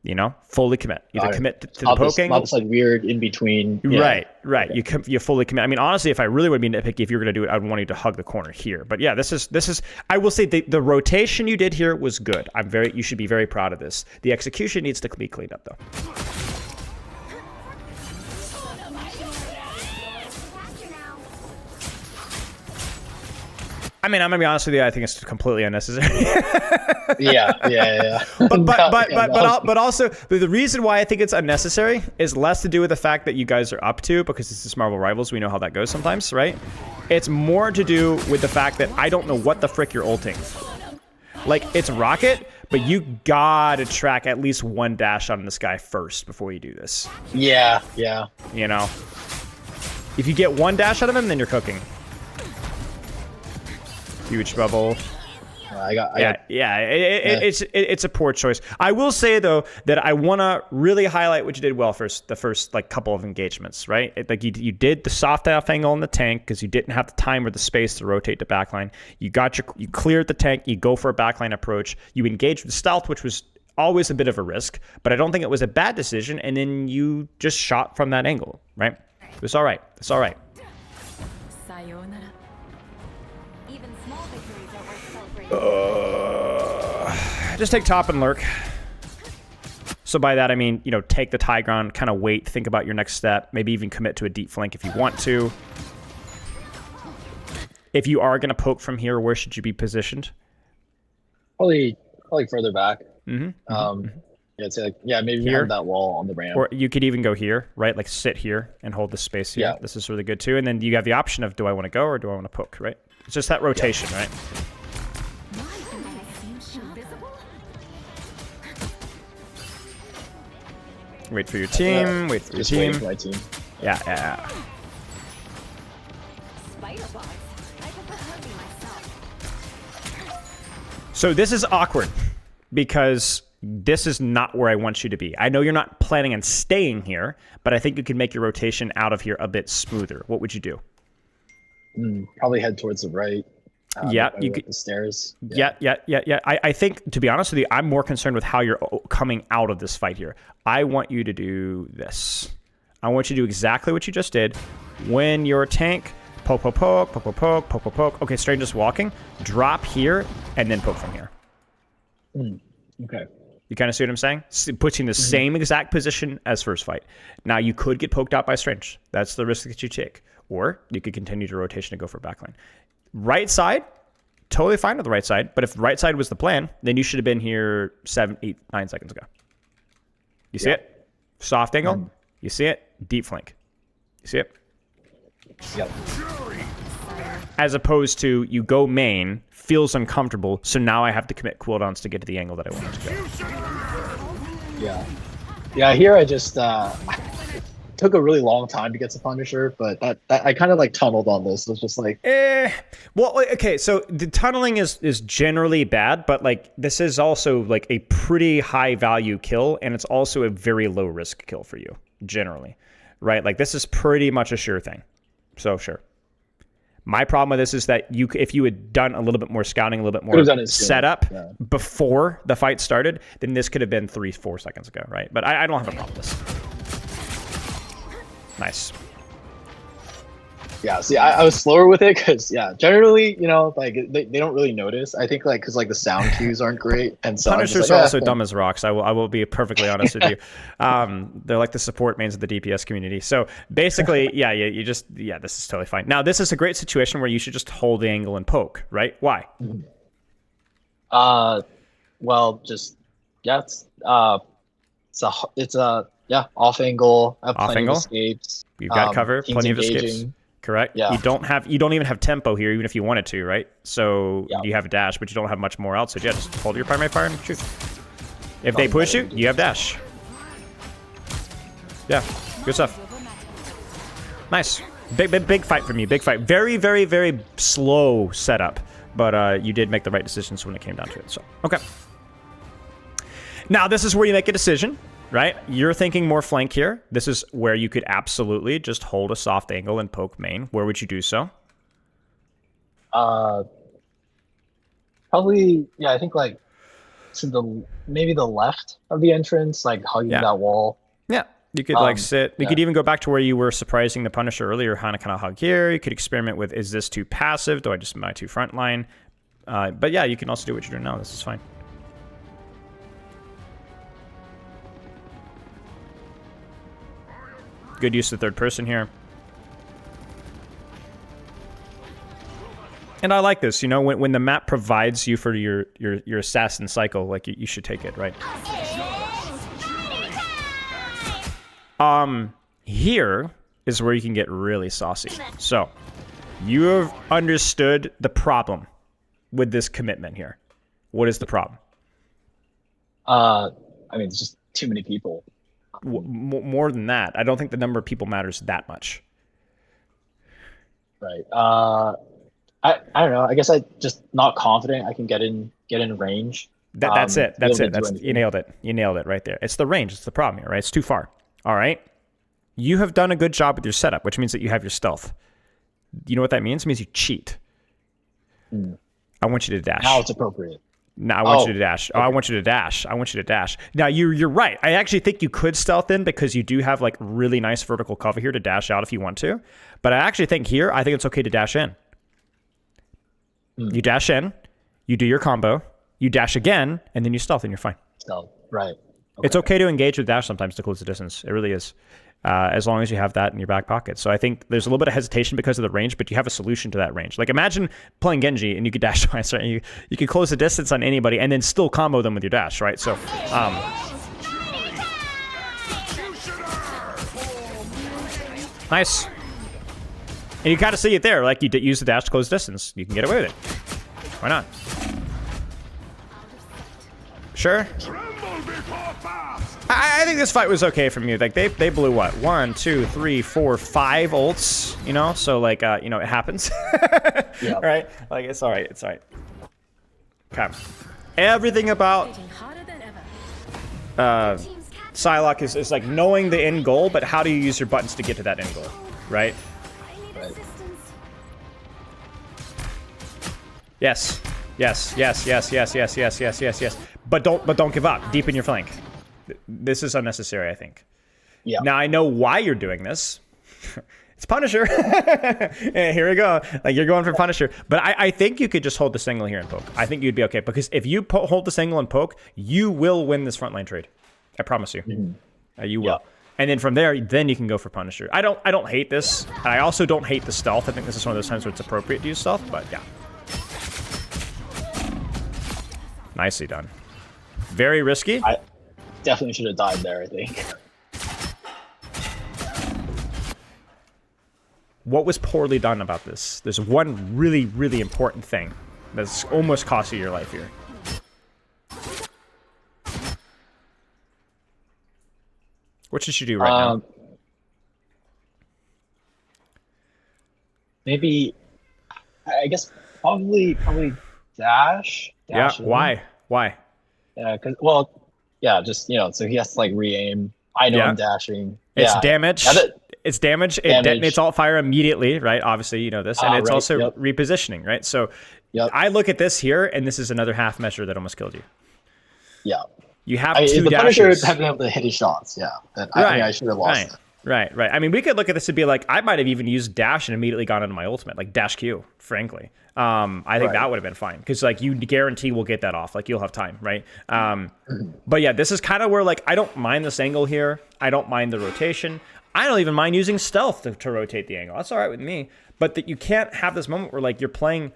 You know, fully commit. Either commit to the poke angle. Not this like weird in between. Yeah. Right. Okay. You fully commit. I mean, honestly, if I really would be nitpicky, if you were going to do it, I'd want you to hug the corner here. But yeah, this is. I will say the rotation you did here was good. You should be very proud of this. The execution needs to be cleaned up though. I mean, I'm gonna be honest with you. I think it's completely unnecessary. Yeah. But also the reason why I think it's unnecessary is less to do with the fact that you guys are up to, because this is Marvel Rivals. We know how that goes sometimes, right? It's more to do with the fact that I don't know what the frick you're ulting. Like, it's Rocket, but you gotta track at least one dash on this guy first before you do this. Yeah. You know, if you get one dash out of him, then you're cooking. Huge bubble. It's a poor choice. I will say though that I want to really highlight what you did well first. The first like couple of engagements, right? Like you did the soft off angle in the tank because you didn't have the time or the space to rotate the backline. You cleared the tank. You go for a backline approach. You engaged with stealth, which was always a bit of a risk, but I don't think it was a bad decision. And then you just shot from that angle, right? It was all right. It's all right. Just take top and lurk. So by that I mean, you know, take the high ground, kind of wait, think about your next step, maybe even commit to a deep flank if you want to. If you are going to poke from here, where should you be positioned? Probably further back. Yeah, it's like maybe here, behind that wall on the ramp. Or you could even go here, right? Like sit here and hold the space here. Yeah. This is really good too. And then you have the option of do I want to go or do I want to poke, right? It's just that rotation, right? Wait for your team. Wait for your team. For my team. Yeah. So this is awkward because this is not where I want you to be. I know you're not planning on staying here, but I think you can make your rotation out of here a bit smoother. What would you do? Probably head towards the right. Yeah, you get the stairs. Yeah. I think, to be honest with you, I'm more concerned with how you're coming out of this fight here. I want you to do this. I want you to do exactly what you just did. When your tank, poke. Okay, straight just walking. Drop here and then poke from here. Okay. You kind of see what I'm saying? Puts you in the same exact position as first fight. Now, you could get poked out by Strange. That's the risk that you take. Or you could continue to rotation and go for backline. Right side, totally fine with the right side. But if right side was the plan, then you should have been here 7, 8, 9 seconds ago. You see it? Soft angle. You see it? Deep flank. You see it? Yep. As opposed to you go main, feels uncomfortable, so now I have to commit cooldowns to get to the angle that I want to go. Yeah, here I just took a really long time to get to Punisher, but that I kind of like tunneled on this. It was just like well, okay, so the tunneling is generally bad, but like this is also like a pretty high value kill, and it's also a very low risk kill for you generally, right? Like this is pretty much a sure thing. So sure. My problem with this is that if you had done a little bit more scouting, a little bit more setup before the fight started, then this could have been 3-4 seconds ago, right? But I don't have a problem with this. Nice. Yeah, see, I was slower with it because, generally, you know, like they don't really notice. I think like because like the sound cues aren't great, and so Punishers are also dumb as rocks. I will be perfectly honest with you. They're like the support mains of the DPS community. So basically, this is totally fine. Now this is a great situation where you should just hold the angle and poke, right? Why? Well, just yeah, it's a yeah off angle. I have Off plenty of angle. escapes. You've got cover, Team's plenty of escapes. engaging. Correct. Yeah, You don't even have tempo here, even if you wanted to, right? So yeah. you have a dash, but you don't have much more else. So yeah, just hold your primary fire and shoot. If they Nothing push better. you, you have dash. Yeah, good stuff. Nice. Big fight from you. Big fight. Very, very, very slow setup, but you did make the right decisions when it came down to it. So okay. Now this is where you make a decision. Right? You're thinking more flank here. This is where you could absolutely just hold a soft angle and poke main. Where would you do so? Probably yeah. I think like to maybe the left of the entrance, like hugging Yeah. that wall. Yeah. You could like sit. You yeah. could even go back to where you were surprising the Punisher earlier, kind of hug here. You could experiment with, is this too passive? Do I just my too front line? But yeah, you can also do what you're doing now. This is fine. Good use of third person here. And I like this, you know, when the map provides you for your assassin cycle, like you should take it, right? Here is where you can get really saucy. So, you have understood the problem with this commitment here. What is the problem? I mean, it's just too many people. More than that, I don't think the number of people matters that much. Right. I don't know. I guess I just not confident I can get in range. That's it. to be That's able it. to do That's anything. you nailed it. You nailed it right there. It's the range. It's the problem here, right? It's too far. All right. You have done a good job with your setup, which means that you have your stealth. You know what that means? It means you cheat. I want you to dash. Now it's appropriate. No, I want you to dash. Oh, I want you to dash. I want you to dash. Now, you're right. I actually think you could stealth in because you do have like really nice vertical cover here to dash out if you want to. But I actually think here, I think it's okay to dash in. You dash in, you do your combo, you dash again, and then you stealth and you're fine. So right. It's okay to engage with dash sometimes to close the distance. It really is. As long as you have that in your back pocket. So I think there's a little bit of hesitation because of the range, but you have a solution to that range. Like imagine playing Genji and you could dash twice, right? You could close the distance on anybody and then still combo them with your dash, right? So, nice. And you kind of see it there. Like you use the dash to close distance. You can get away with it. Why not? Sure. I think this fight was okay from you. Like they blew what? 1, 2, 3, 4, 5 ults. You know, so like you know it happens. Yeah. Right? Like it's all right. It's all right. Okay. Everything about Hitting harder than ever. Psylocke is like knowing the end goal, but how do you use your buttons to get to that end goal? Right? Right. Yes. Yes. Yes. Yes. Yes. Yes. Yes. Yes. Yes. Yes. But don't give up. Deepen your flank. This is unnecessary, I think. Yeah. Now I know why you're doing this. It's Punisher. Here we go. Like you're going for Punisher. But I think you could just hold this angle here and poke. I think you'd be okay because if you hold this angle and poke, you will win this frontline trade. I promise you. You will. Yeah. And then from there, then you can go for Punisher. I don't hate this. I also don't hate the stealth. I think this is one of those times where it's appropriate to use stealth. But yeah. Nicely done. Very risky. I definitely should have died there, I think. What was poorly done about this? There's one really, really important thing that's almost cost you your life here. What should you do right now? Maybe I guess probably dash. Yeah, in. why? Why? Yeah, just so he has to like re-aim. I know Yeah. I'm dashing. It's Yeah. damage. Yeah, It's damage. It Damage. detonates alt fire immediately, right? Obviously, you know this. And it's right, also yep. repositioning, right? So Yep. I look at this here, and this is another half measure that almost killed you. Yeah. You have If two the Punisher dashes. had been able to hit his shots, yeah. Then I think I should have lost it. Right. I mean, we could look at this and be like, I might have even used dash and immediately gone into my ultimate, like dash Q, frankly. I think Right. that would have been fine because like you guarantee we'll get that off. Like you'll have time, right? But yeah, this is kind of where like I don't mind this angle here. I don't mind the rotation. I don't even mind using stealth to rotate the angle. That's all right with me. But that you can't have this moment where like you're playing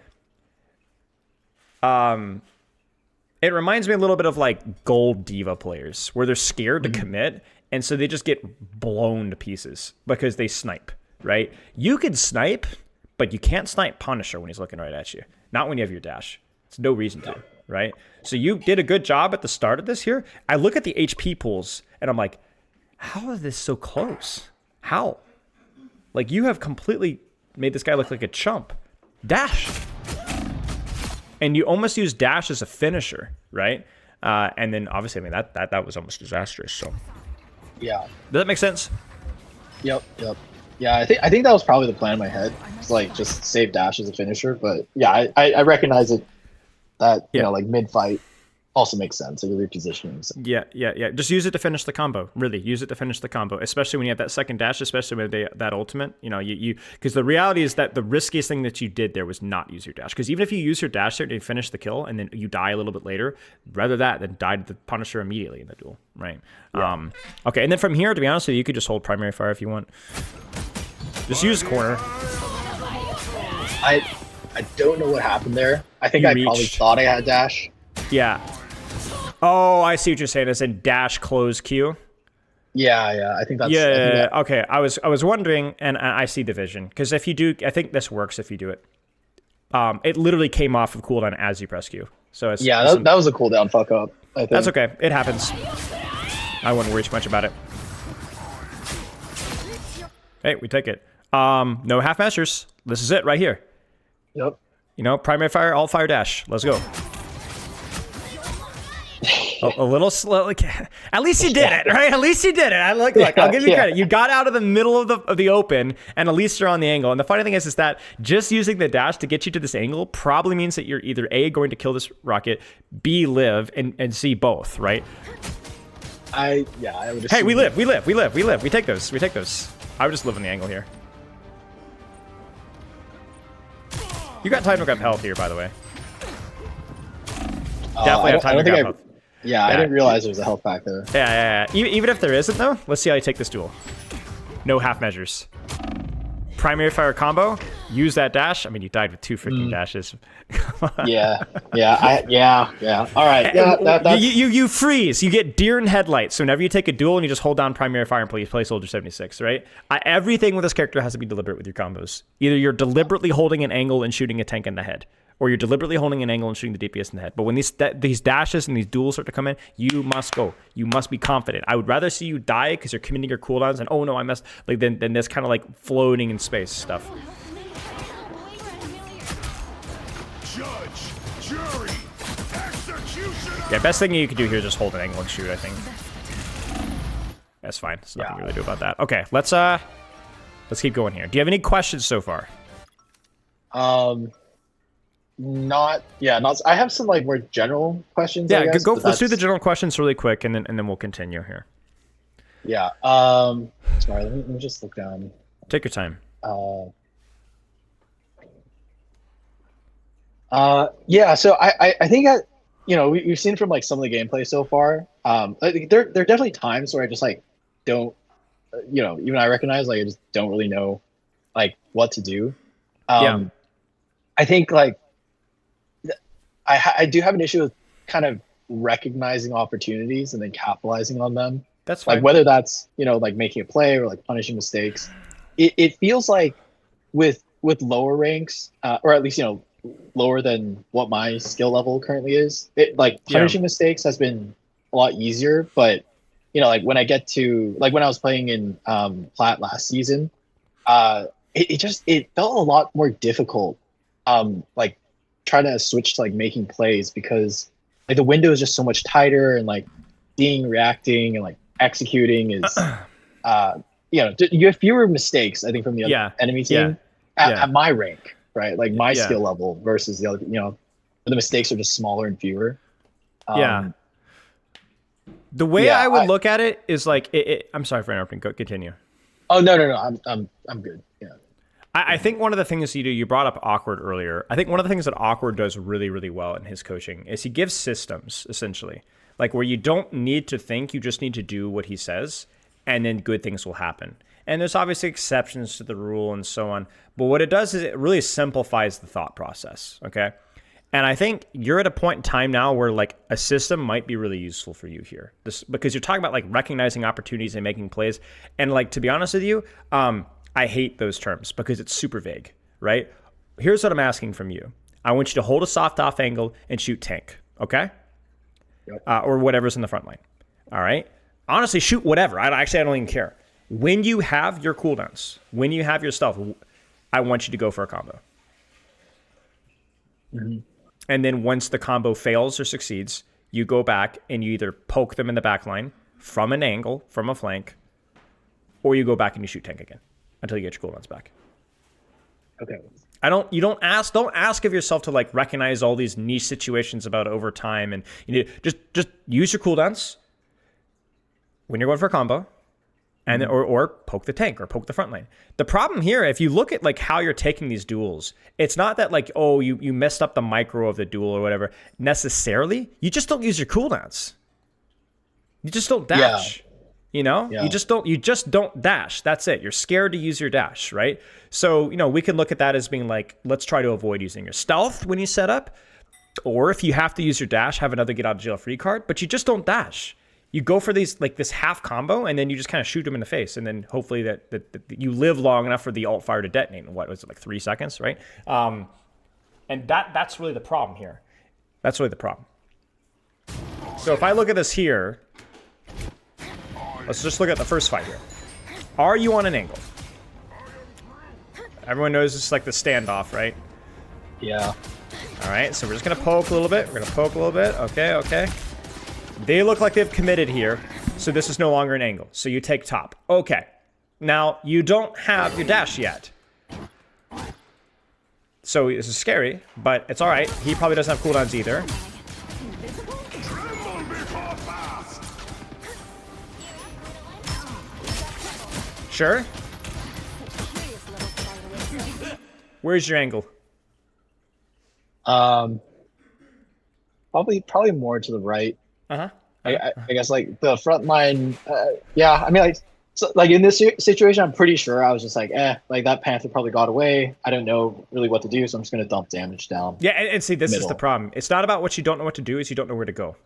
It reminds me a little bit of like gold diva players where they're scared to commit, and so they just get blown to pieces because they snipe, right? You could snipe, but you can't snipe Punisher when he's looking right at you. Not when you have your dash. There's no reason to, right? So you did a good job at the start of this here. I look at the HP pools, and I'm like, how is this so close? How? Like, you have completely made this guy look like a chump. Dash. And you almost use dash as a finisher, right? And then obviously, I mean, that was almost disastrous. So, Yeah. does that make sense? Yep. Yeah, I think that was probably the plan in my head. It's like just save dash as a finisher, but yeah, I recognize it that you know, like mid fight also makes sense. Like your repositioning. So. Yeah. Just use it to finish the combo. Really, use it to finish the combo, especially when you have that second dash, especially with that ultimate. You know, you because the reality is that the riskiest thing that you did there was not use your dash. Because even if you use your dash there to finish the kill and then you die a little bit later, rather that than die to the Punisher immediately in the duel, right? Yeah. Okay, and then from here, to be honest with you, you could just hold primary fire if you want. Just use corner. I don't know what happened there. I think I probably thought I had dash. Yeah. Oh, I see what you're saying. It's in dash close Q. Yeah. I think that's. Yeah. Okay. I was wondering, and I see the vision because if you do, I think this works if you do it. It literally came off of cooldown as you press Q. So it's that was a cooldown fuck up. I think. That's okay. It happens. I wouldn't worry too much about it. Hey, we take it. No half measures. This is it right here. Yep. You know, primary fire, alt fire, dash. Let's go. A little slow. At least you did it, right? At least you did it. Look, I'll give you credit. You got out of the middle of the open, and at least you're on the angle. And the funny thing is that just using the dash to get you to this angle probably means that you're either A, going to kill this rocket, B, live, and C, both, right? I would assume. Hey, we live. We take those. I would just live on the angle here. You got time to grab health here, by the way. Definitely have time to grab health. Yeah, I didn't realize there was a health pack there. Yeah. Even if there isn't, though, let's see how you take this duel. No half measures. Primary fire combo. Use that dash. I mean, you died with 2 freaking dashes. Yeah. All right. Yeah, that's... You freeze. You get deer in headlights. So whenever you take a duel and you just hold down primary fire and play Soldier 76, right? Everything with this character has to be deliberate with your combos. Either you're deliberately holding an angle and shooting a tank in the head, or you're deliberately holding an angle and shooting the DPS in the head. But when these dashes and these duels start to come in, you must go. You must be confident. I would rather see you die because you're committing your cooldowns and, oh no, I messed, like, than this kind of like floating in space stuff. Judge, jury, executioner. Yeah, best thing you can do here is just hold an angle and shoot, I think. That's fine. There's nothing you really do about that. Okay, let's keep going here. Do you have any questions so far? Not. I have some like more general questions. Yeah, I guess, let's do the general questions really quick, and then we'll continue here. Yeah. Sorry. Let me just look down. Take your time. Yeah. So I think that we've seen from like some of the gameplay so far. Like, there are definitely times where I just like don't. Even I recognize like I just don't really know like what to do. I think like. I do have an issue with kind of recognizing opportunities and then capitalizing on them. That's fine. Like whether that's like making a play or like punishing mistakes. It feels like with lower ranks or at least lower than what my skill level currently is. Like punishing mistakes has been a lot easier, but like when I get to like when I was playing in Plat last season, it felt a lot more difficult. Like trying to switch to like making plays because like the window is just so much tighter and like reacting and like executing is you have fewer mistakes I think from the other enemy team at my rank, right? Like my skill level versus the other, the mistakes are just smaller and fewer. The way I would look at it is like I'm sorry for interrupting. Go continue. Oh no, I'm good. Yeah. I think one of the things you brought up Awkward earlier. I think one of the things that Awkward does really, really well in his coaching is he gives systems, essentially. Like where you don't need to think, you just need to do what he says, and then good things will happen. And there's obviously exceptions to the rule and so on. But what it does is it really simplifies the thought process, okay? And I think you're at a point in time now where like a system might be really useful for you here. This because you're talking about like recognizing opportunities and making plays. And like to be honest with you, I hate those terms because it's super vague, right? Here's what I'm asking from you. I want you to hold a soft off angle and shoot tank, okay? Yep. Or whatever's in the front line. All right? Honestly, shoot whatever. I don't even care. When you have your cooldowns, when you have your stealth, I want you to go for a combo. Mm-hmm. And then once the combo fails or succeeds, you go back and you either poke them in the back line from an angle, from a flank, or you go back and you shoot tank again until you get your cooldowns back. Okay. Don't ask of yourself to like recognize all these niche situations about overtime, and you need just use your cooldowns when you're going for a combo. And then, or poke the tank or poke the front line. The problem here, if you look at like how you're taking these duels, it's not that like, oh, you messed up the micro of the duel or whatever necessarily. You just don't use your cooldowns. You just don't dash. Yeah. You know, Yeah. you just don't dash. That's it. You're scared to use your dash, right? So, we can look at that as being like, let's try to avoid using your stealth when you set up. Or if you have to use your dash, have another get out of jail free card, but you just don't dash. You go for these like this half combo, and then you just kind of shoot them in the face, and then hopefully that you live long enough for the alt fire to detonate. What was it, like 3 seconds, right? And that's really the problem here. That's really the problem. So if I look at this here, let's just look at the first fight here. Are you on an angle? Everyone knows this is like the standoff, right? Yeah. All right, so we're just gonna poke a little bit. We're gonna poke a little bit. Okay. They look like they've committed here, so this is no longer an angle. So you take top. Okay. Now, you don't have your dash yet. So this is scary, but it's all right. He probably doesn't have cooldowns either. Sure. Where's your angle? Probably more to the right. Uh-huh. I guess like the front line. Yeah, I mean like in this situation, I'm pretty sure I was just like, like that Panther probably got away. I don't know really what to do, so I'm just gonna dump damage down. Yeah, and see, this is middle. the problem. It's not about what you don't know what to do; is you don't know where to go.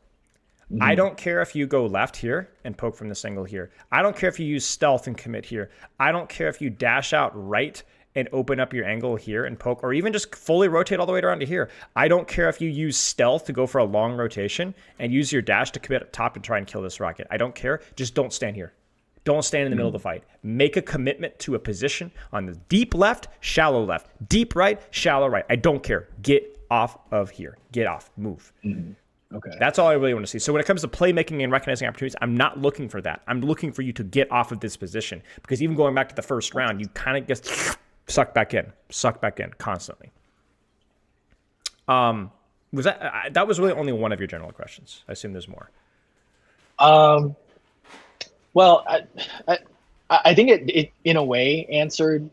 Mm-hmm. I don't care if you go left here and poke from this angle here. I don't care if you use stealth and commit here. I don't care if you dash out right and open up your angle here and poke, or even just fully rotate all the way around to here. I don't care if you use stealth to go for a long rotation and use your dash to commit up top and try and kill this rocket. I don't care. Just don't stand here. Don't stand in the middle of the fight. Make a commitment to a position on the deep left, deep right, shallow right. I don't care. Get off of here. Get off. Move. Okay. That's all I really want to see. So when it comes to playmaking and recognizing opportunities, I'm not looking for that. I'm looking for you to get off of this position, because even going back to the first round, you kind of get sucked back in constantly. Was that was really only one of your general questions? I assume there's more. Well, I think it in a way answered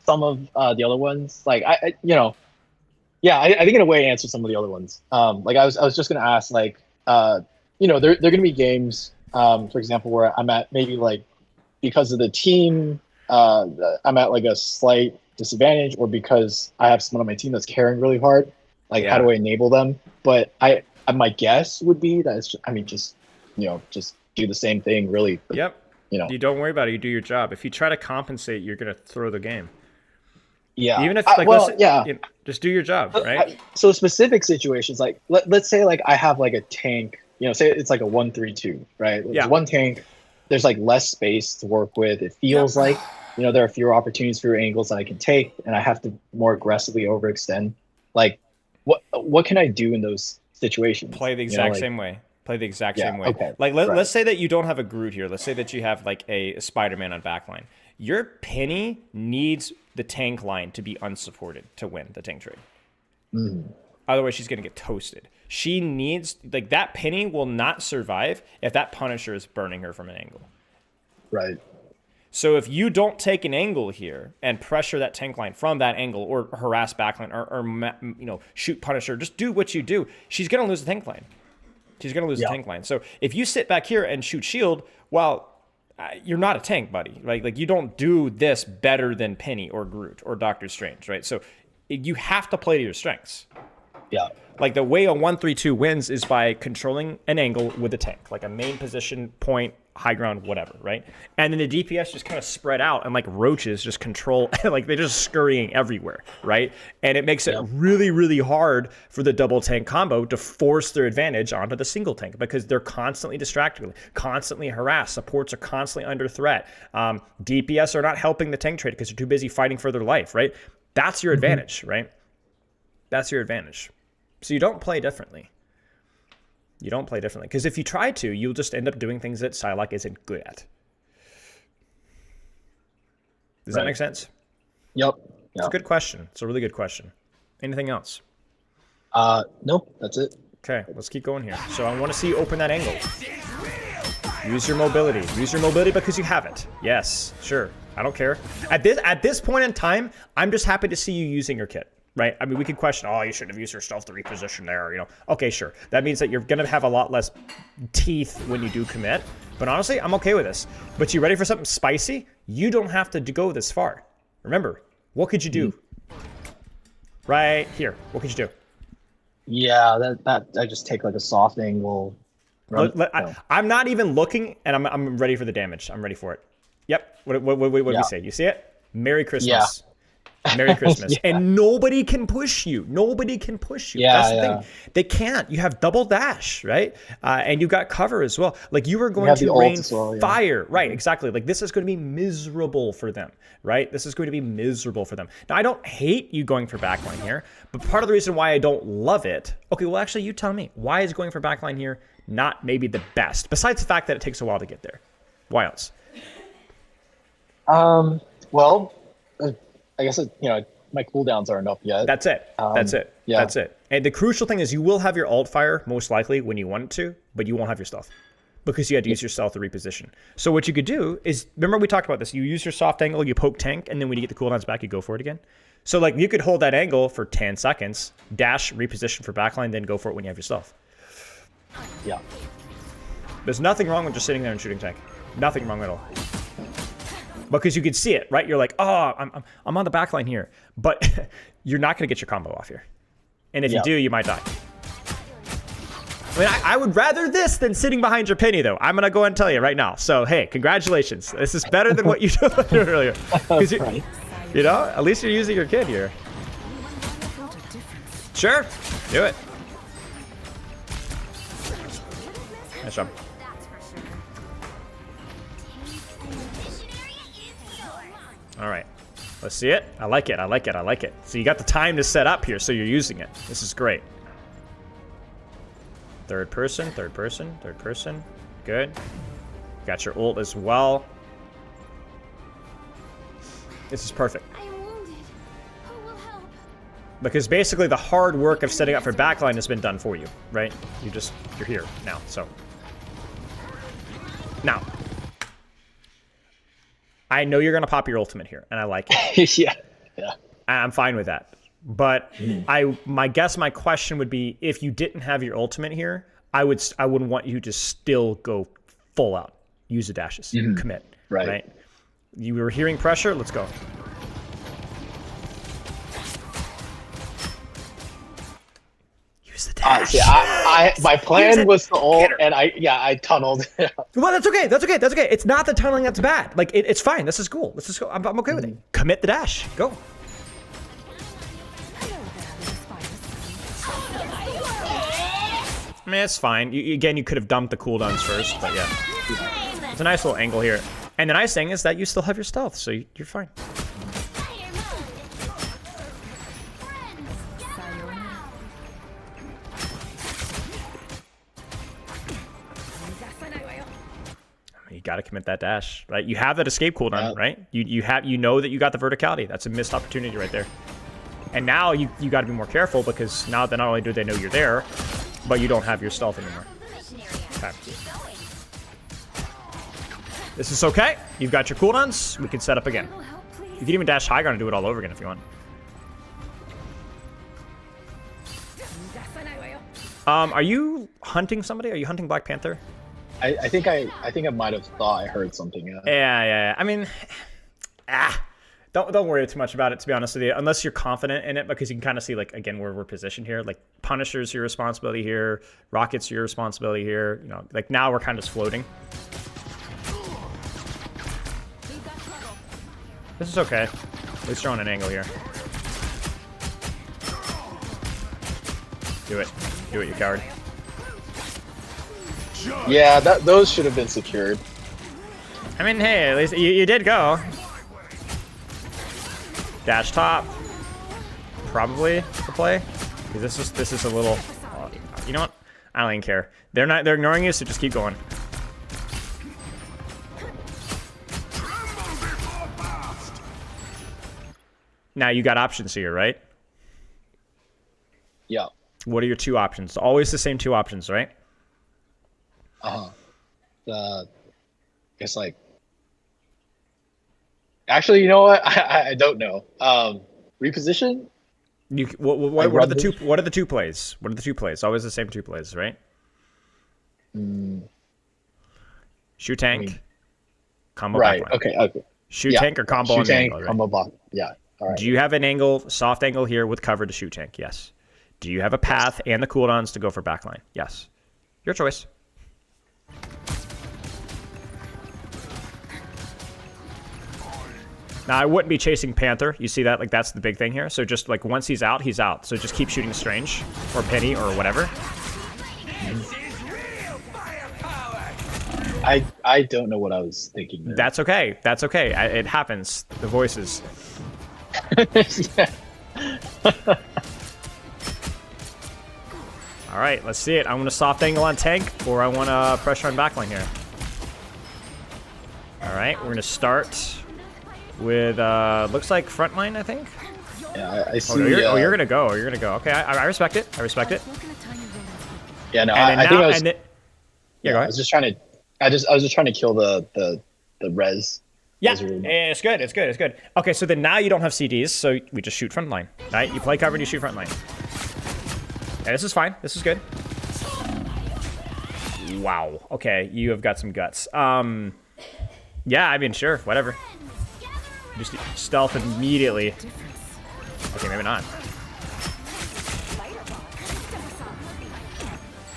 some of the other ones. Like I think in a way answered some of the other ones. Like I was just gonna ask, like there are gonna be games, for example, where I'm at maybe like because of the team, I'm at like a slight disadvantage, or because I have someone on my team that's carrying really hard. Like how do I enable them? But my guess would be that just do the same thing, really. But, Yep. You don't worry about it. You do your job. If you try to compensate, you're gonna throw the game. Yeah. Even if just do your job, right? So specific situations, like let's say like I have like a tank, say it's like a 1-3-2, right? There's one tank, there's like less space to work with. It feels like, there are fewer opportunities, fewer angles that I can take, and I have to more aggressively overextend. Like what can I do in those situations? Play the exact same way. Play the exact same way. Okay. Like let's say that you don't have a Groot here. Let's say that you have like a Spider-Man on backline. Your Penny needs the tank line to be unsupported to win the tank trade. Otherwise, she's going to get toasted. She needs, like, that Penny will not survive if that Punisher is burning her from an angle. Right. So if you don't take an angle here and pressure that tank line from that angle, or harass backline, or shoot Punisher, just do what you do, she's going to lose the tank line. She's going to lose the tank line. So if you sit back here and shoot shield, well, you're not a tank, buddy, right? Like, you don't do this better than Penny or Groot or Doctor Strange, right? So you have to play to your strengths. Yeah. Like the way a 1-3-2 wins is by controlling an angle with a tank, like a main position, point, high ground, whatever, right? And then the DPS just kind of spread out and like roaches just control, like they're just scurrying everywhere, right? And it makes it really, really hard for the double tank combo to force their advantage onto the single tank because they're constantly distracted, constantly harassed. Supports are constantly under threat. DPS are not helping the tank trade because they're too busy fighting for their life, right? That's your advantage, right? That's your advantage. So you don't play differently. You don't play differently. Because if you try to, you'll just end up doing things that Psylocke isn't good at. Does that make sense? Yep. It's a good question. It's a really good question. Anything else? Nope, that's it. Okay, let's keep going here. So I want to see you open that angle. Use your mobility. Use your mobility because you have it. Yes, sure. I don't care. At this point in time, I'm just happy to see you using your kit. Right? I mean, we could question, oh, you shouldn't have used your stealth to reposition there, you know. Okay, sure. That means that you're going to have a lot less teeth when you do commit. But honestly, I'm okay with this. But you ready for something spicy? You don't have to go this far. Remember, what could you do? Right here. What could you do? Yeah, that I just take like a soft angle. I'm not even looking, and I'm ready for the damage. I'm ready for it. Yep. What do we say? You see it? Merry Christmas. Yeah. Merry Christmas. And nobody can push you. Nobody can push you. Yeah, That's the thing. They can't. You have double dash, right? And you got cover as well. Like you are going to rain fire. Right, exactly. Like this is going to be miserable for them, right? This is going to be miserable for them. Now, I don't hate you going for backline here, but part of the reason why I don't love it, okay, well, actually, you tell me. Why is going for backline here not maybe the best? Besides the fact that it takes a while to get there. Why else? Well, I guess my cooldowns aren't up yet. That's it. That's it. Yeah. That's it. And the crucial thing is you will have your alt fire most likely when you want it to, but you won't have your stealth because you had to use your stealth to reposition. So what you could do is, remember we talked about this, you use your soft angle, you poke tank, and then when you get the cooldowns back, you go for it again. So like you could hold that angle for 10 seconds, dash, reposition for backline, then go for it when you have your stealth. Yeah. There's nothing wrong with just sitting there and shooting tank. Nothing wrong at all. Because you can see it, right? You're like, oh, I'm on the back line here. But you're not going to get your combo off here. And if you do, you might die. I mean, I would rather this than sitting behind your penny, though. I'm going to go and tell you right now. So, hey, congratulations. This is better than what you did earlier. Because, you know, at least you're using your kid here. Sure. Do it. Nice job. All right, let's see it. I like it. I like it. I like it. So you got the time to set up here, so you're using it. This is great. Third person, third person, third person. Good. Got your ult as well. This is perfect. I am wounded. Who will help? Because basically the hard work of setting up for backline has been done for you, right? You're here now, so. Now. I know you're going to pop your ultimate here, and I like it. Yeah. I'm fine with that. But my question would be, if you didn't have your ultimate here, I wouldn't want you to still go full out. Use the dashes. Commit. Right? You were hearing pressure? Let's go. Use the dash. My plan was to ult, and I tunneled. Well, that's okay. That's okay. That's okay. It's not the tunneling that's bad. Like it's fine. This is cool. This is cool. I'm okay with it. Commit the dash. Go. I mean, it's fine. Again, you could have dumped the cooldowns first, but yeah. It's a nice little angle here. And the nice thing is that you still have your stealth, so you're fine. You got to commit that dash, right? You have that escape cooldown, right? You know that you got the verticality. That's a missed opportunity right there. And now you got to be more careful because now that not only do they know you're there, but you don't have your stealth anymore. Okay. This is okay. You've got your cooldowns. We can set up again. You can even dash high ground and do it all over again if you want. Are you hunting somebody? Are you hunting Black Panther? I think I might have thought I heard something. Yeah. I mean, don't worry too much about it, to be honest with you, unless you're confident in it, because you can kind of see, like, again, where we're positioned here. Like, Punisher's your responsibility here, Rocket's your responsibility here. You know, like, now we're kind of just floating. This is okay. At least you're on an angle here. Do it. Do it, you coward. Yeah, those should have been secured. I mean, hey, at least you did go. Dash top. Probably the play. Because this is a little... you know what? I don't even care. They're ignoring you, so just keep going. Now you got options here, right? Yeah. What are your two options? Always the same two options, right? It's like... Actually, you know what? I don't know. Reposition? What are the two? What are the two plays? What are the two plays? Always the same two plays, right? Shoot tank, combo Right. backline. Okay. Shoot tank or combo shoot on the tank, angle, right? combo block. Yeah. All right. Do you have an angle, soft angle here with cover to shoot tank? Yes. Do you have a path and the cooldowns to go for backline? Yes. Your choice. Now, I wouldn't be chasing Panther. You see that? Like, that's the big thing here. So just, like, once he's out, he's out. So just keep shooting Strange or Penny or whatever. I don't know what I was thinking there. That's okay. That's okay. It happens. The voices. Yeah. All right, let's see it. I want a soft angle on tank, or I want a pressure on backline here. All right, we're going to start with, looks like frontline, I think. Yeah, I see. Oh, no, you're going to go. You're going to go. Okay, I respect it. I respect it. Yeah, no, And then I think now, I was. yeah, go I ahead. was just trying to. I was just trying to kill the res. Yeah, Res room. it's good. It's good. It's good. Okay, so then now you don't have CDs, so we just shoot front line. Right? You play cover and you shoot front line. Yeah, this is fine. This is good. Wow. Okay, you have got some guts. Yeah, I mean, sure, whatever. Just stealth immediately. Okay, maybe not.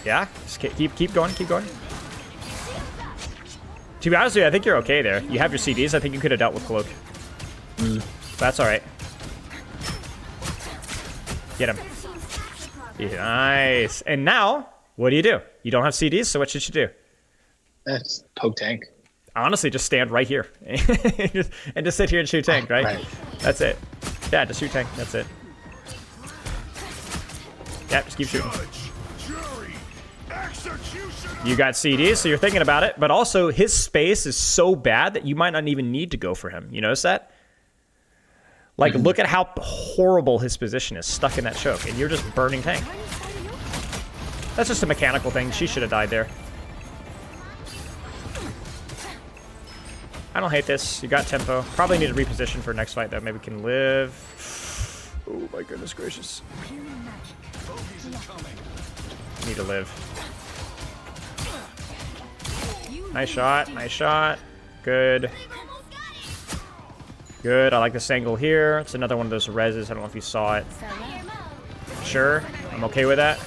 Yeah, just keep going, keep going. To be honest with you, I think you're okay there. You have your CDs. I think you could have dealt with Cloak. That's all right. Get him. Yeah, nice. And now, what do? You don't have CDs, so what should you do? That's poke tank. Honestly, just stand right here. and just sit here and shoot tank, right? That's it. Yeah, just shoot tank. That's it. Yeah, just keep shooting. You got CDs, so you're thinking about it. But also, his space is so bad that you might not even need to go for him. You notice that? Like, look at how horrible his position is, stuck in that choke. And you're just burning tank. That's just a mechanical thing. She should have died there. I don't hate this. You got tempo. Probably need to reposition for next fight, though. Maybe we can live. Oh, my goodness gracious. Need to live. Nice shot. Nice shot. Good. Good. I like this angle here. It's another one of those reses. I don't know if you saw it. Sure. I'm okay with that.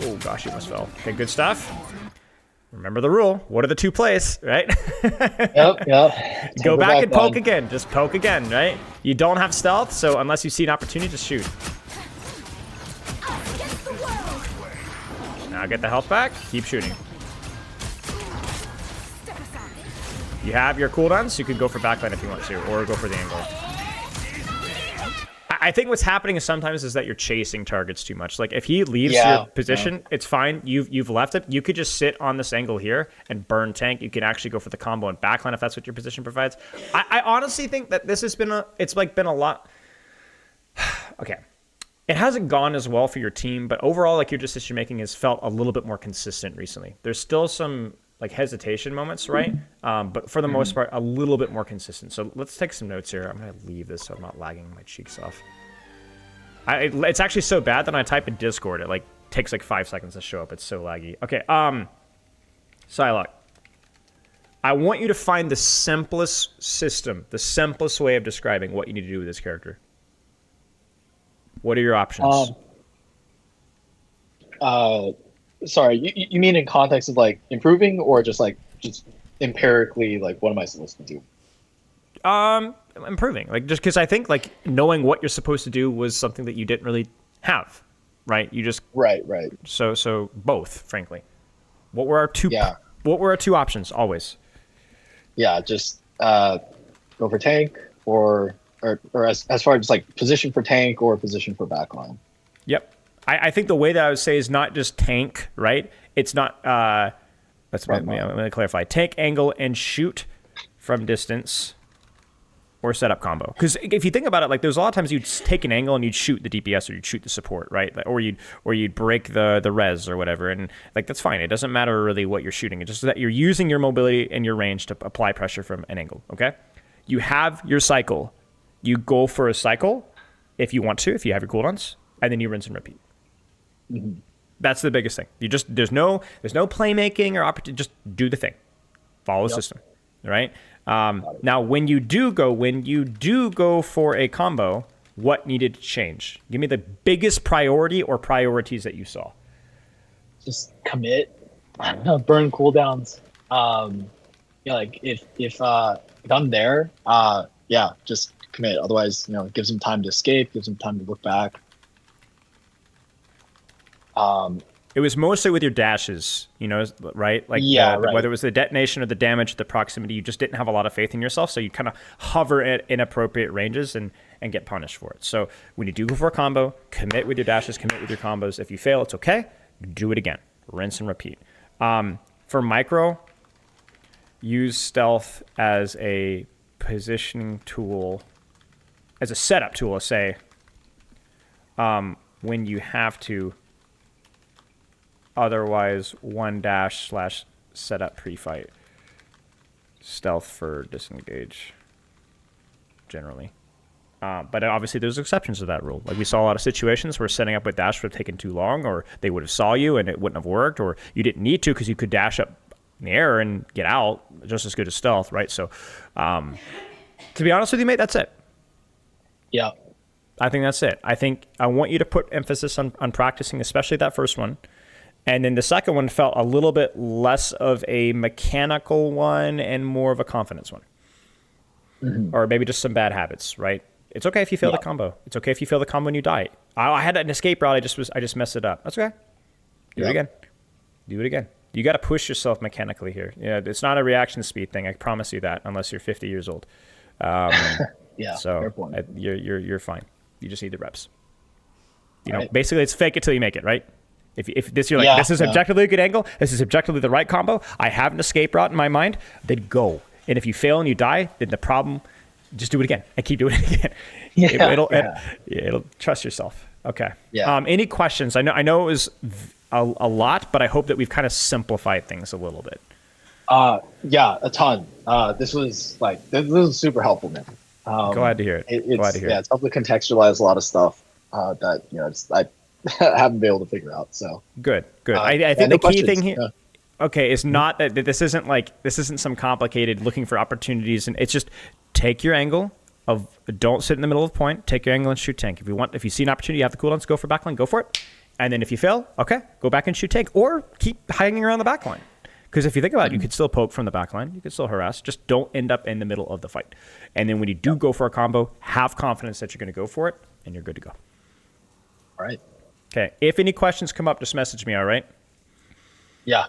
Oh, gosh, you almost fell. Okay, good stuff. Remember the rule. What are the two plays, right? Yep. Go back and poke again. Just poke again, right? You don't have stealth, so unless you see an opportunity, just shoot. Now get the health back. Keep shooting. You have your cooldowns, so you can go for backline if you want to, or go for the angle. I think what's happening is sometimes is that you're chasing targets too much. Like if he leaves your position, it's fine. You've left it. You could just sit on this angle here and burn tank. You can actually go for the combo and backline if that's what your position provides. I honestly think that this has been been a lot. Okay. It hasn't gone as well for your team, but overall, like your decision making has felt a little bit more consistent recently. There's still some like hesitation moments, right? But for the most part, a little bit more consistent. So let's take some notes here. I'm gonna leave this so I'm not lagging my cheeks off. It's actually so bad that when I type in Discord, it like takes like 5 seconds to show up. It's so laggy. Okay, Psylocke. I want you to find the simplest system, the simplest way of describing what you need to do with this character. What are your options? Sorry, you mean in context of like improving, or just empirically, like what am I supposed to do? Improving, like, just because I think like knowing what you're supposed to do was something that you didn't really have, right? You just Right. so both, frankly. What were our two? Yeah. What were our two options always? Yeah, just go for tank, or as far as like position for tank or position for backline. Yep. I think the way that I would say is not just tank, right? It's not. Let me clarify. Tank, angle, and shoot from distance, or setup combo. Because if you think about it, like there's a lot of times you'd take an angle and you'd shoot the DPS or you'd shoot the support, right? Or you'd break the res or whatever, and like that's fine. It doesn't matter really what you're shooting. It's just that you're using your mobility and your range to apply pressure from an angle. Okay. You have your cycle. You go for a cycle if you want to, if you have your cooldowns, and then you rinse and repeat. Mm-hmm. That's the biggest thing. You just there's no playmaking or opportunity. Just do the thing. Follow the system, right? Now, when you do go for a combo, what needed to change? Give me the biggest priority or priorities that you saw. Just commit, burn cooldowns. Like if I'm there, just commit. Otherwise, it gives them time to escape, gives them time to look back. It was mostly with your dashes, right? Like right. Whether it was the detonation or the damage, the proximity, you just didn't have a lot of faith in yourself, so you kind of hover at inappropriate ranges and get punished for it. So when you do go for a combo, commit with your dashes, commit with your combos. If you fail, it's okay. Do it again. Rinse and repeat. For micro, use stealth as a positioning tool, as a setup tool, say, when you have to. Otherwise, one dash / setup pre-fight. Stealth for disengage, generally. But obviously, there's exceptions to that rule. Like we saw a lot of situations where setting up with dash would have taken too long, or they would have saw you and it wouldn't have worked, or you didn't need to because you could dash up in the air and get out just as good as stealth, right? So, to be honest with you, mate, that's it. Yeah. I think that's it. I want you to put emphasis on practicing, especially that first one. And then the second one felt a little bit less of a mechanical one and more of a confidence one. Mm-hmm. Or maybe just some bad habits, right? It's okay if you fail the combo. It's okay if you fail the combo and you die. I had an escape route. I just messed it up. That's okay. Do it again. Do it again. You got to push yourself mechanically here. It's not a reaction speed thing. I promise you that, unless you're 50 years old. Yeah. So fair point. you're fine. You just need the reps. Right. Basically, it's fake it till you make it, right? If this, you're like, this is objectively a good angle, this is objectively the right combo, I have an escape route in my mind, then go. And if you fail and you die, then the problem, just do it again and keep doing it again. It'll trust yourself. Okay. Yeah. Any questions? I know it was a lot, but I hope that we've kind of simplified things a little bit. Yeah, a ton. This was super helpful, man. Glad to hear it. Glad to hear it. Yeah, it's helped to contextualize a lot of stuff that I haven't been able to figure out. So good. I think the key thing here, yeah. is not that this isn't some complicated looking for opportunities, and it's just take your angle of don't sit in the middle of the point. Take your angle and shoot tank. If you see an opportunity, you have the cooldowns, go for backline, go for it. And then if you fail, okay, go back and shoot tank, or keep hanging around the backline. Because if you think about it, you could still poke from the backline, you could still harass. Just don't end up in the middle of the fight. And then when you do go for a combo, have confidence that you're going to go for it, and you're good to go. All right. Okay. If any questions come up, just message me, all right? Yeah.